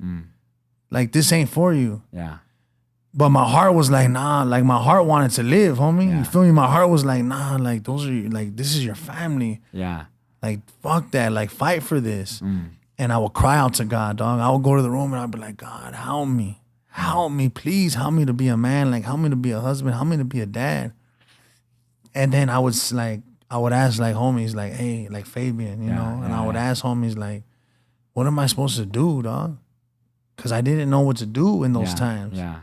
Like this ain't for you. Yeah. But my heart was like, nah, like my heart wanted to live, homie. Yeah. You feel me? My heart was like, nah, like those are like this is your family. Yeah. Like fuck that. Like fight for this. And I would cry out to God, dog. I would go to the room and I'd be like, God, help me. Help me, please help me to be a man. Like help me to be a husband. Help me to be a dad. And then I would ask like homies, like, hey, like Fabian, you know? And I would ask homies like, what am I supposed to do, dog? Because I didn't know what to do in those times. Yeah.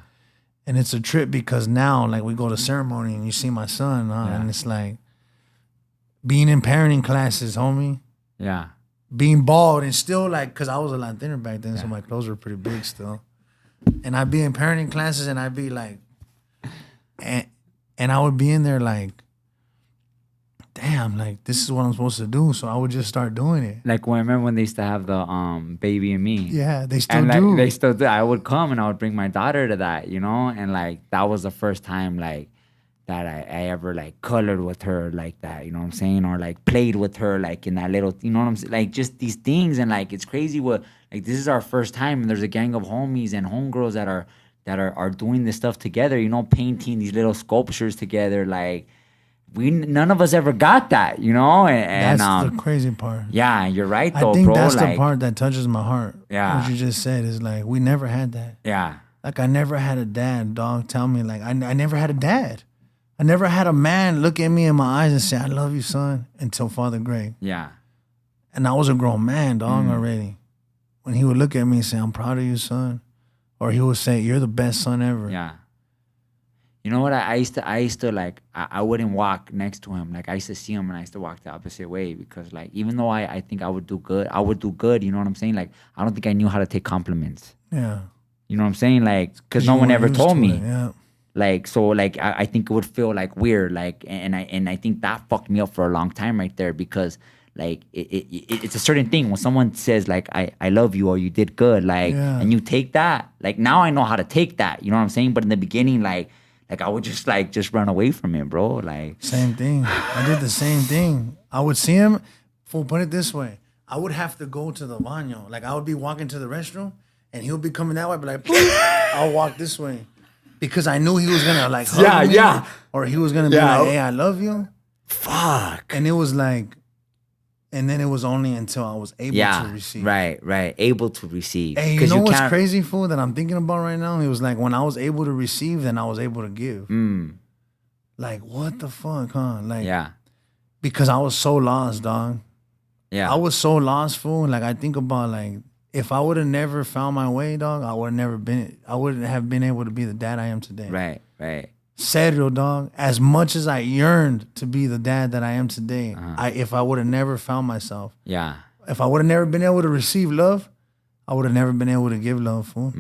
And it's a trip because now, like, we go to ceremony and you see my son, and it's like being in parenting classes, homie. Yeah. Being bald and still, like, because I was a lot thinner back then, so my clothes were pretty big still. And I'd be in parenting classes and I'd be like, and I would be in there like, damn, like, this is what I'm supposed to do. So I would just start doing it. Like, when I remember when they used to have the Baby and Me. Yeah, they still and like, do. They still do. I would come and I would bring my daughter to that, you know? And like, that was the first time like that I ever like colored with her like that, you know what I'm saying? Or like played with her like in that little, you know what I'm saying? Like just these things. And like, it's crazy what, like, this is our first time and there's a gang of homies and homegirls that are doing this stuff together, you know, painting these little sculptures together. Like, none of us ever got that, you know? And that's the crazy part. Yeah, you're right though, I think bro. that's like, the part that touches my heart. Yeah. What you just said is like, we never had that. Yeah. Like, I never had a dad, dog, tell me, like, I never had a dad. I never had a man look at me in my eyes and say, I love you, son, until Father Greg. Yeah. And I was a grown man, dog, already. When he would look at me and say, I'm proud of you, son. Or he would say, you're the best son ever. Yeah. You know what? I used to like, I wouldn't walk next to him. Like, I used to see him and I used to walk the opposite way because, like, even though I think I would do good, you know what I'm saying? Like, I don't think I knew how to take compliments. Yeah. You know what I'm saying? Like, because no one ever told me. Yeah. Like, so, like, I think it would feel, like, weird. Like, and I think that fucked me up for a long time right there because, like, it's a certain thing. When someone says, like, I love you or you did good, like, and you take that. Like, now I know how to take that. You know what I'm saying? But in the beginning, like I would just run away from it, bro. Like, same thing. I did the same thing. I would see him. Fool, put it this way. I would have to go to the baño. Like, I would be walking to the restroom and he would be coming that way. I'd be like, I'll walk this way. Because I knew he was going to, like, hug me. Yeah. Or he was going to be like, hey, I love you. Fuck. And it was like, and then it was only until I was able to receive. Right. Able to receive. Hey, you know what's crazy, fool, that I'm thinking about right now? It was like when I was able to receive, then I was able to give. Like, what the fuck, huh? Like, because I was so lost, dog. Yeah. I was so lost, fool. Like, I think about, like, if I would have never found my way, dog, I wouldn't have been able to be the dad I am today. Right. Serio, dog. As much as I yearned to be the dad that I am today, if I would have never found myself, if I would have never been able to receive love, I would have never been able to give love, fool.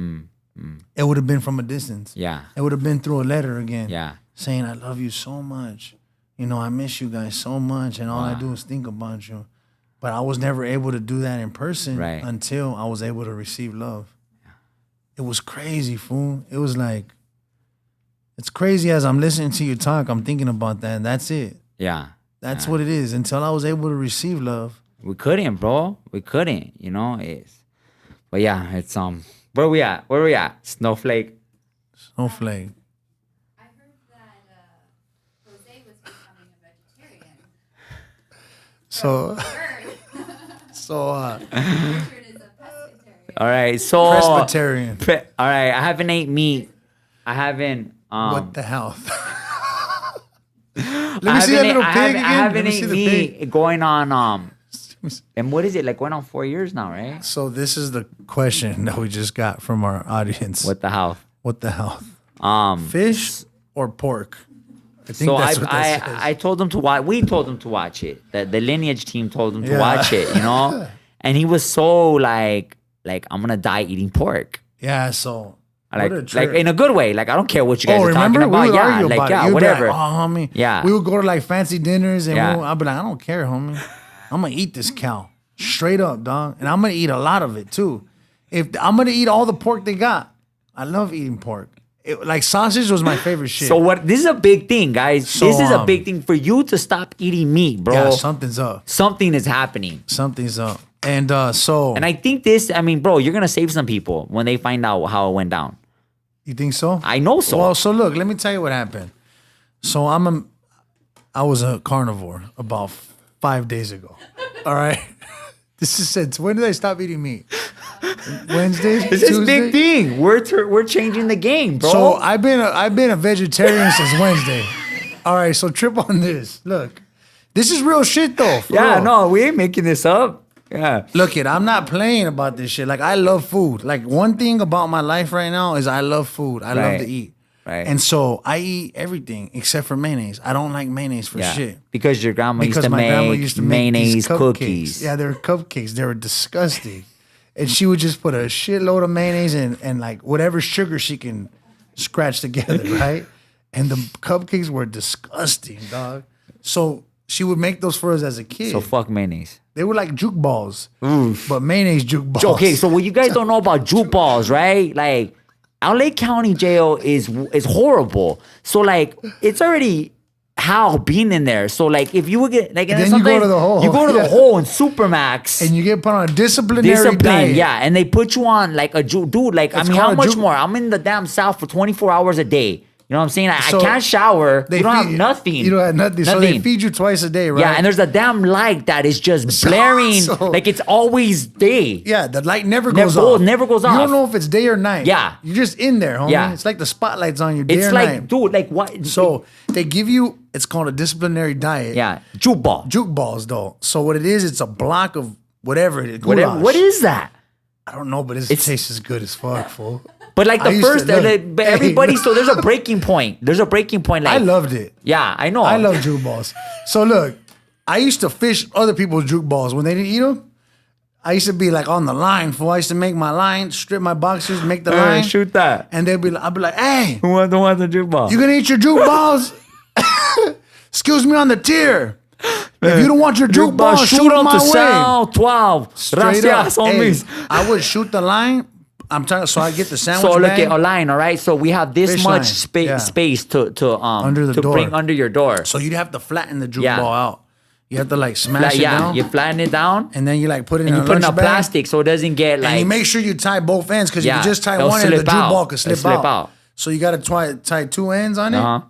It would have been from a distance. Yeah. It would have been through a letter again. Yeah. Saying, I love you so much. You know, I miss you guys so much, and all I do is think about you. But I was never able to do that in person until I was able to receive love. Yeah. It was crazy, fool. It was like, it's crazy as I'm listening to you talk, I'm thinking about that, and that's it. Yeah. That's what it is. Until I was able to receive love. We couldn't, bro. We couldn't, you know? But yeah, it's, where we at? Snowflake. I heard that Jose was becoming a vegetarian. So Richard is a pescatarian. All right, so Presbyterian. All right, I haven't ate meat. I haven't. What the hell? Let me see that little pig again. I haven't ate meat going on. And what is it, like, going on 4 years now, right? So this is the question that we just got from our audience. What the hell? Fish or pork? I think so that's what that says. I told him to watch. We told him to watch it. The Lineage team told him to watch it. You know, and he was so like I'm gonna die eating pork. Yeah. So like in a good way. Like, I don't care what you guys are talking about. We would argue like about it. whatever. Like, oh, homie. Yeah. We would go to like fancy dinners and I'd be like, I don't care, homie. I'm gonna eat this cow straight up, dog, and I'm gonna eat a lot of it too. If I'm gonna eat all the pork they got, I love eating pork. Like sausage was my favorite shit. So what? This is a big thing, guys. So, this is a big thing for you to stop eating meat, bro. Yeah, something's up. Something is happening. Something's up. And and I think this. I mean, bro, you're gonna save some people when they find out how it went down. You think so? I know so. Well, so look, let me tell you what happened. So I was a carnivore about 5 days ago. All right. This is since when did I stop eating meat? Wednesday, this is a big thing. We're changing the game, bro. So I've been a vegetarian since Wednesday. All right, so trip on this. Look, this is real shit though. Yeah, real. no, we ain't making this up. Yeah. Look, I'm not playing about this shit. Like I love food. Like one thing about my life right now is I love food. I love to eat. Right. And so I eat everything except for mayonnaise. I don't like mayonnaise for shit. Because your grandma used to make mayonnaise cookies. Yeah, they were cupcakes. They were disgusting. And she would just put a shitload of mayonnaise and like whatever sugar she can scratch together, right? And the cupcakes were disgusting, dog. So she would make those for us as a kid. So fuck mayonnaise. They were like juke balls. But mayonnaise juke balls. Okay, so what you guys don't know about juke balls, right? Like LA County Jail is horrible. So like it's already Hal being in there. So like if you would get like then you go to the hole. You go to the hole in Supermax. And you get put on a disciplinary diet. Yeah, and they put you on like a dude, like I mean how much more? I'm in the damn South for 24 hours a day. You know what I'm saying? I can't shower. You don't have nothing. You don't have nothing. So they feed you twice a day, right? Yeah, and there's a damn light that is just blaring. Like it's always day. Yeah, the light never goes off. Never goes off. You don't know if it's day or night. Yeah. You're just in there, homie. Yeah. It's like the spotlight's on you day It's or like, night. dude, like what? So they give you, it's called a disciplinary diet. Yeah, juke ball. Juke balls, though. So what it is, it's a block of whatever it is. What is that? I don't know, but it tastes as good as fuck, fool. But like the first, but everybody, so there's a breaking point. There's a breaking point. Like I loved it. Yeah, I know. I love juke balls. So look, I used to fish other people's juke balls when they didn't eat them. I used to be like on the line, fool. I used to make my line, strip my boxers, make the line, shoot that, and I'd be like, "Hey, who wants the juke ball? You gonna eat your juke balls? Excuse me on the tier. If you don't want your juke balls, shoot them my way. Sound 12. Straight Gracias, up. Hey, homies. I would shoot the line. I'm talking, so I get the sandwich So look bag. at a line, all right. So we have this Fish much line, space to under the door. bring under your door. So you'd have to flatten the juke ball out. You have to like smash it down. You flatten it down, and then you like put it and in you put it in a bag. plastic so it doesn't get like. And you make sure you tie both ends because if you just tie it'll one end, the slip juke out. ball could slip It'll out. So you got to tie two ends on it.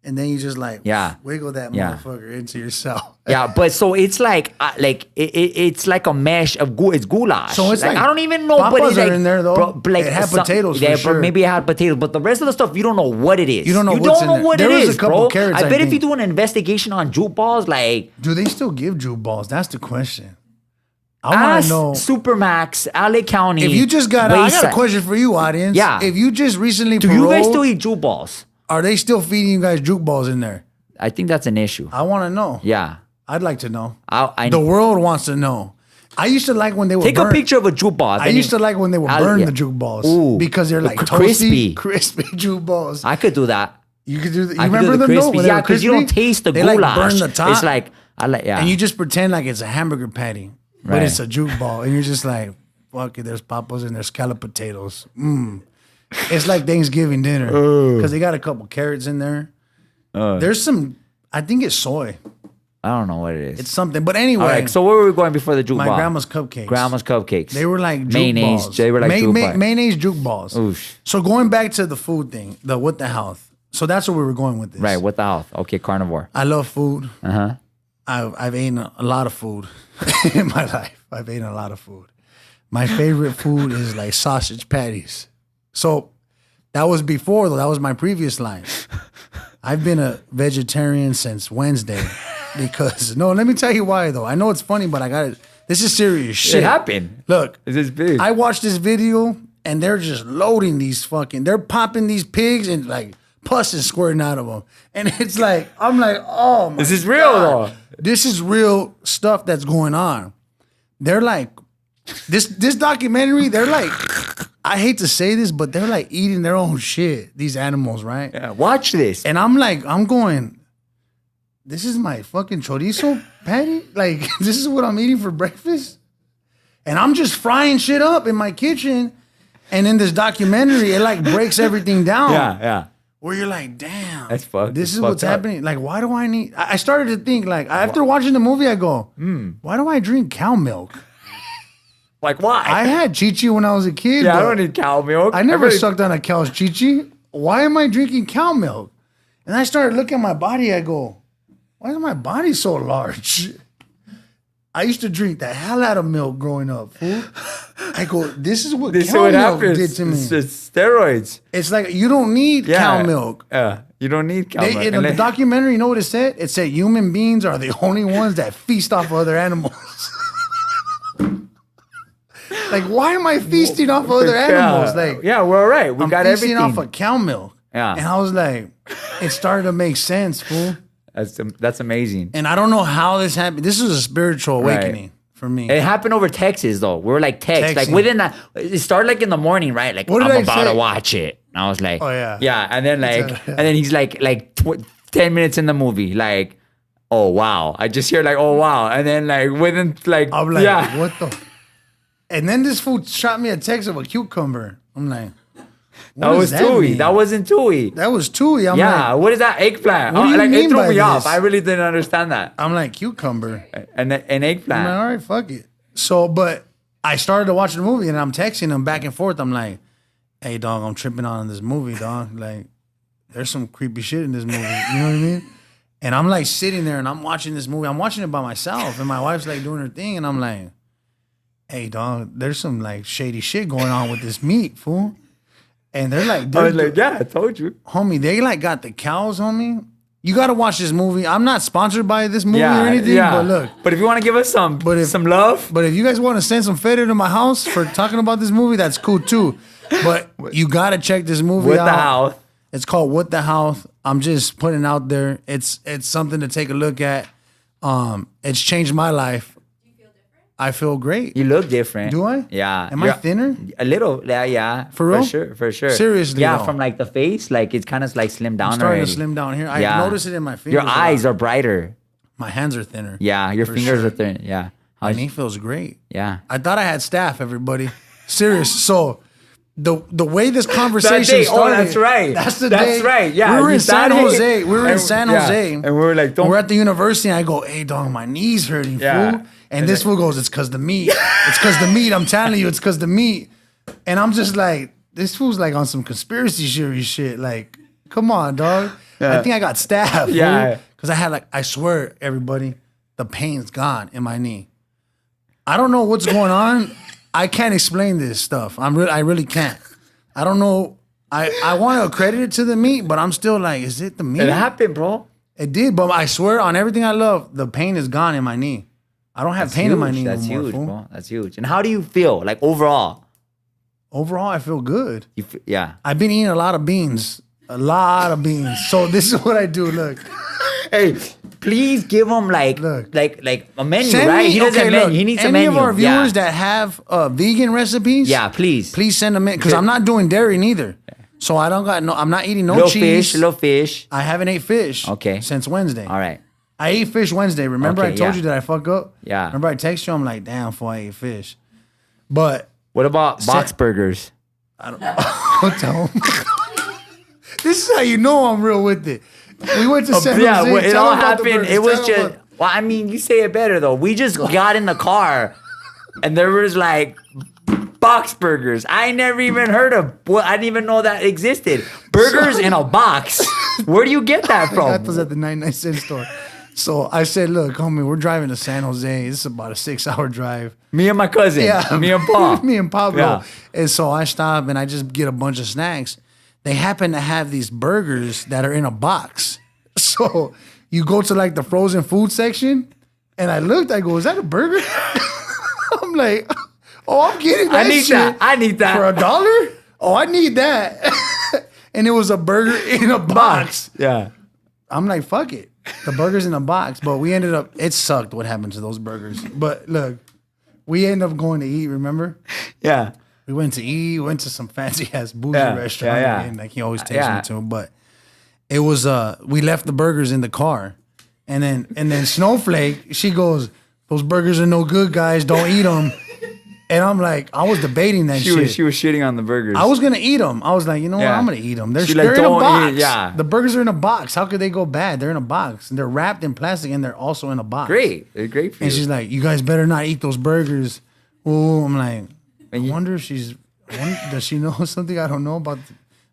And then you just like wiggle that motherfucker into yourself. Yeah, but so it's like it's like a mesh of it's goulash. So it's like I don't even know, but papas it's are like in there though. Like it had potatoes for sure. Maybe it had potatoes, but the rest of the stuff you don't know what it is. You don't know what's in there. There is a couple carrots. I bet if you do an investigation on juke balls, like do they still give juke balls? That's the question. I want to know. Supermax, LA County. If you just got, I got a question for you, audience. Yeah. If you just recently do you guys still eat juke balls? Are they still feeding you guys juke balls in there? I think that's an issue. I want to know. Yeah. I'd like to know. The world wants to know. I used to like when they were Take a picture of a juke ball. I used to like when they would burn the juke balls because they're like toasty, crispy juke balls. I could do that. You could do that. You remember them though? Yeah, because you don't taste the goulash. Like burn the top. It's like and you just pretend like it's a hamburger patty, but it's a juke ball, and you're just like, fuck it. There's papas and there's scalloped potatoes. It's like Thanksgiving dinner because they got a couple carrots in there. There's some. I think it's soy. I don't know what it is. It's something. But anyway. All right, so where were we going before the juke ball? My grandma's cupcakes. Grandma's cupcakes. They were like juke mayonnaise. balls. They were like juke balls. Mayonnaise juke balls. Oosh. So going back to the food thing, the what the health. So that's where we were going with this. Right, what the health? Okay, carnivore. I love food. Uh-huh. I've eaten a lot of food in my life. I've eaten a lot of food. My favorite food is like sausage patties. So that was before though. That was my previous line. I've been a vegetarian since Wednesday because let me tell you why though. I know it's funny, but I got it. This is serious shit. It happened. Look, this is big. I watched this video and they're just loading these they're popping these pigs and like pus is squirting out of them. And it's like, I'm like, oh my This is real though. This is real stuff that's going on. They're like, this documentary, they're like, I hate to say this, but they're like eating their own shit, these animals, right? Yeah, watch this. And I'm like, I'm going, this is my fucking chorizo patty? Like, this is what I'm eating for breakfast? And I'm just frying shit up in my kitchen. And in this documentary, it like breaks everything down. Yeah. Where you're like, damn, That's fucked. this is what's happening. Like, why do I need? I started to think like after watching the movie, I go, why do I drink cow milk? Like, why? I had Chee when I was a kid. Yeah, I but don't need cow milk. I never sucked on a cow's Chee. Why am I drinking cow milk? And I started looking at my body. I go, why is my body so large? I used to drink the hell out of milk growing up, fool. I go, this is what cow milk did to me. It's steroids. It's like you don't need cow milk. Yeah, you don't need cow milk. In the documentary, you know what it said? It said human beings are the only ones that feast off of other animals. Like, why am I feasting off of other animals? Like, yeah, we're all right. We got everything. I'm feasting off of cow milk. Yeah. And I was like, it started to make sense, fool. That's amazing. And I don't know how this happened. This was a spiritual awakening for me. It happened over Texas, though. We were like texting. Like within that, it started like in the morning, right? Like, I'm about to watch it. And I was like, oh, yeah. Yeah. And then and then he's like 10 minutes in the movie, like, oh, wow. I just hear like, oh, wow. And then like within like, I'm like, what the? And then this fool shot me a text of a cucumber. I'm like, that was Tui. That wasn't Tui. That was Tui. I'm like, what is that? Eggplant. What do you like mean it threw by me this? off. I really didn't understand that. I'm like, cucumber. And eggplant. I'm like, all right, fuck it. So, but I started to watch the movie and I'm texting him back and forth. I'm like, hey, dog, I'm tripping on this movie, dog. Like, there's some creepy shit in this movie. You know what I mean? And I'm like sitting there and I'm watching this movie. I'm watching it by myself and my wife's like doing her thing. And I'm like, hey, dog, there's some like shady shit going on with this meat, fool. And they're like, I was like, yeah, I told you. Homie, they like got the cows, homie. You got to watch this movie. I'm not sponsored by this movie or anything, but look. But if you want to give us some love. But if you guys want to send some feta to my house for talking about this movie, that's cool too. But you got to check this movie out. What the House. It's called What the House. I'm just putting it out there. It's something to take a look at. It's changed my life. I feel great. You look different. Do I? Yeah. Am I thinner? A little. Yeah. For real? For sure. Seriously, Yeah, though. from like the face, like it's kind of like slimmed down I'm starting already. to slim down here. I Yeah. notice it in my fingers. Your eyes are brighter. My hands are thinner. Yeah, your For fingers sure. are thin. Yeah. My knee feels great. Yeah. I thought I had staph, everybody. Serious. So the way this That conversation day. started. Oh, that's right. That's the That's day. right. Yeah. We were you in San started- Jose. We were in and- San yeah. Jose. And we were like, And we're at the university. And I go, hey, dog, my knee's hurting, Yeah. fool. And this fool goes, it's because the meat. It's because the meat. I'm telling you, it's because the meat. And I'm just like, this fool's like on some conspiracy theory shit. Like, come on, dog. Yeah. I think I got stabbed. Yeah. Because I had I swear, everybody, the pain's gone in my knee. I don't know what's going on. I can't explain this stuff. I really can't. I don't know. I want to accredit it to the meat, but I'm still like, is it the meat? It happened, bro. It did, but I swear on everything I love, the pain is gone in my knee. I don't have pain in my knee That's no more, huge, fool. bro. That's huge. And how do you feel, like overall? Overall, I feel good. Yeah. I've been eating a lot of beans. So this is what I do. Look, Hey, please give him like Look. like a menu, send right? me. He doesn't Okay, menu. look. He needs a Any menu. of our viewers yeah. that have vegan recipes, Yeah, please. please send them in because I'm not doing dairy neither. So I don't got no. I'm not eating no Little cheese. little fish. I haven't ate fish. Okay. Since Wednesday. All right. I ate fish Wednesday. Remember Okay, I told yeah. you that I fuck up? Yeah. Remember I texted you? I'm like, damn, before I ate fish. But What about box burgers? I don't know. What the hell? This is how you know I'm real with it. We went to San Jose. Yeah, well, it Tell all them about the happened. burgers. It was Tell them just. about- Well, I mean, you say it better though. We just got in the car, and there was like box burgers. I never even heard of. Well, I didn't even know that existed. Burgers in a box. Where do you get that I got from? those at the 99-cent store. So I said, look, homie, we're driving to San Jose. This is about a 6-hour drive. Me and my cousin. Yeah. Me and Paul. Me and Pablo. Yeah. And so I stop and I just get a bunch of snacks. They happen to have these burgers that are in a box. So you go to like the frozen food section and I looked, I go, is that a burger? I'm like, oh, I'm getting that I need shit that. I need that. for $1? Oh, I need that. And it was a burger in a box. Yeah. I'm like, fuck it. The burger's in a box. But we ended up, it sucked what happened to those burgers. But look, we ended up going to eat, remember? Yeah. We went to eat, went to some fancy ass bougie Yeah, restaurant. yeah. And like he always takes Yeah. me to. But it was we left the burgers in the car. And then Snowflake, she goes, those burgers are no good, guys. Don't eat them. And I'm like, I was debating that shit. She was shitting on the burgers. I was gonna eat them. I was like, you know what? I'm gonna eat them. They're She like, in a "Don't box. eat," yeah. The burgers are in a box. How could they go bad? They're in a box. And they're wrapped in plastic and they're also in a box. Great. They're great for you. And she's like, you guys better not eat those burgers. Oh, I'm like, I wonder if does she know something I don't know about?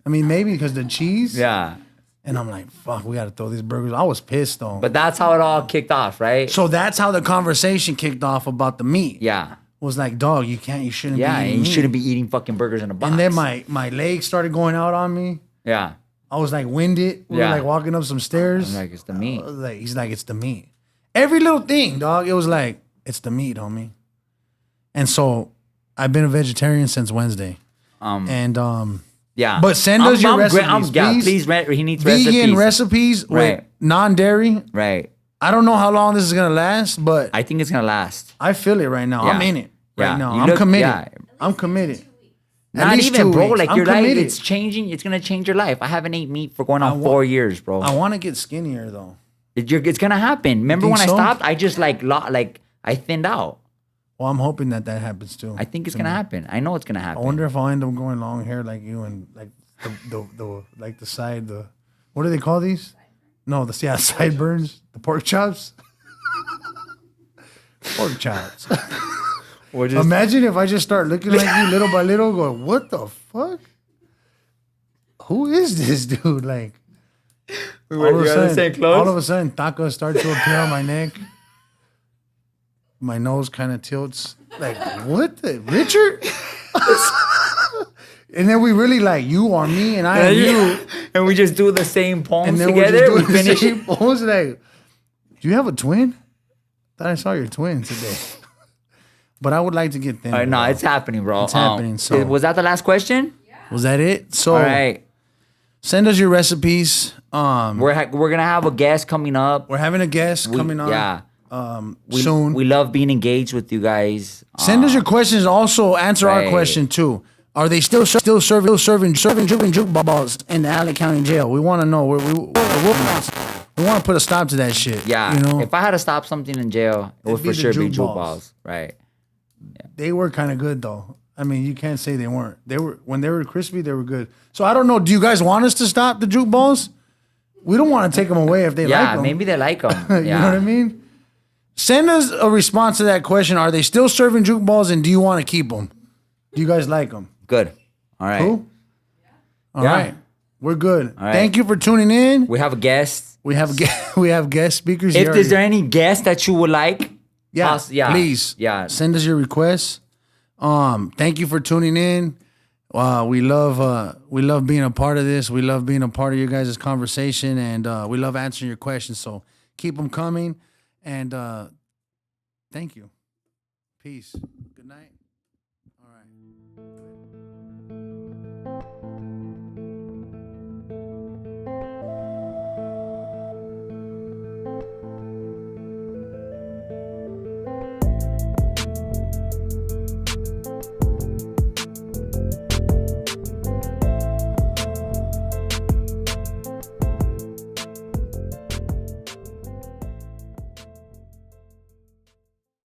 I mean, maybe because the cheese. Yeah. And I'm like, fuck, we got to throw these burgers. I was pissed though. But that's how it all kicked off, right? So that's how the conversation kicked off about the meat. Yeah. Was like, dog, you shouldn't be eating and you meat. shouldn't be eating fucking burgers in a box. And then my legs started going out on me. Yeah. I was like winded. We were like walking up some stairs. I'm like, it's the meat. He's like, it's the meat. Every little thing, dog. It was like, it's the meat, homie. And so I've been a vegetarian since Wednesday. Yeah. But send us your recipes, please. Please, he needs vegan recipes. With non-dairy. Right. I don't know how long this is gonna last, but I think it's gonna last. I feel it right now. Yeah. I'm in it right now. You I'm committed. Yeah. I'm committed. Not even, bro. Weeks. Like I'm your life, committed. it's changing. It's gonna change your life. I haven't ate meat for going on 4 years, bro. I want to get skinnier though. It's gonna happen. Remember when I so? stopped? I just I thinned out. Well, I'm hoping that happens too. I think it's gonna happen. I know it's gonna happen. I wonder if I'll end up going long hair like you and like the side what do they call these? No, sideburns, the pork chops. Pork chops. Imagine if I just start looking like you little by little, going, what the fuck? Who is this dude? Like, all of a sudden, tacos start to appear on my neck. My nose kind of tilts. Like, what the Richard? And then we really like you or me and I and you. And we just do the same poems And then together. we finish it. Poems like, do you have a twin? Thought I saw your twin today. But I would like to get thinner. No, it's happening, bro. It's happening. So was that the last question? Was that it? So all right. Send us your recipes. We're gonna have a guest coming up. We're having a guest coming on. Yeah. Soon. We love being engaged with you guys. Send us your questions. Also answer our question too. Are they still serving jukeballs in the Allen County Jail? We want to know. We want to put a stop to that shit. Yeah. You know? If I had to stop something in jail, it would for sure be juke balls. Right. Yeah. They were kind of good though. I mean, you can't say they weren't. When they were crispy, they were good. So I don't know. Do you guys want us to stop the juke balls? We don't want to take them away if they like them. Yeah, maybe they like them. You know what I mean? Send us a response to that question. Are they still serving juke balls, and do you want to keep them? Do you guys like them? Good. All right. Cool? All right. We're good. All right. Thank you for tuning in. We have a guest. We have guest speakers. Is there any guest that you would like? Please. Yeah. Send us your requests. Thank you for tuning in. We love being a part of this. We love being a part of your guys' conversation, and we love answering your questions. So keep them coming. And thank you. Peace. Good night. All right.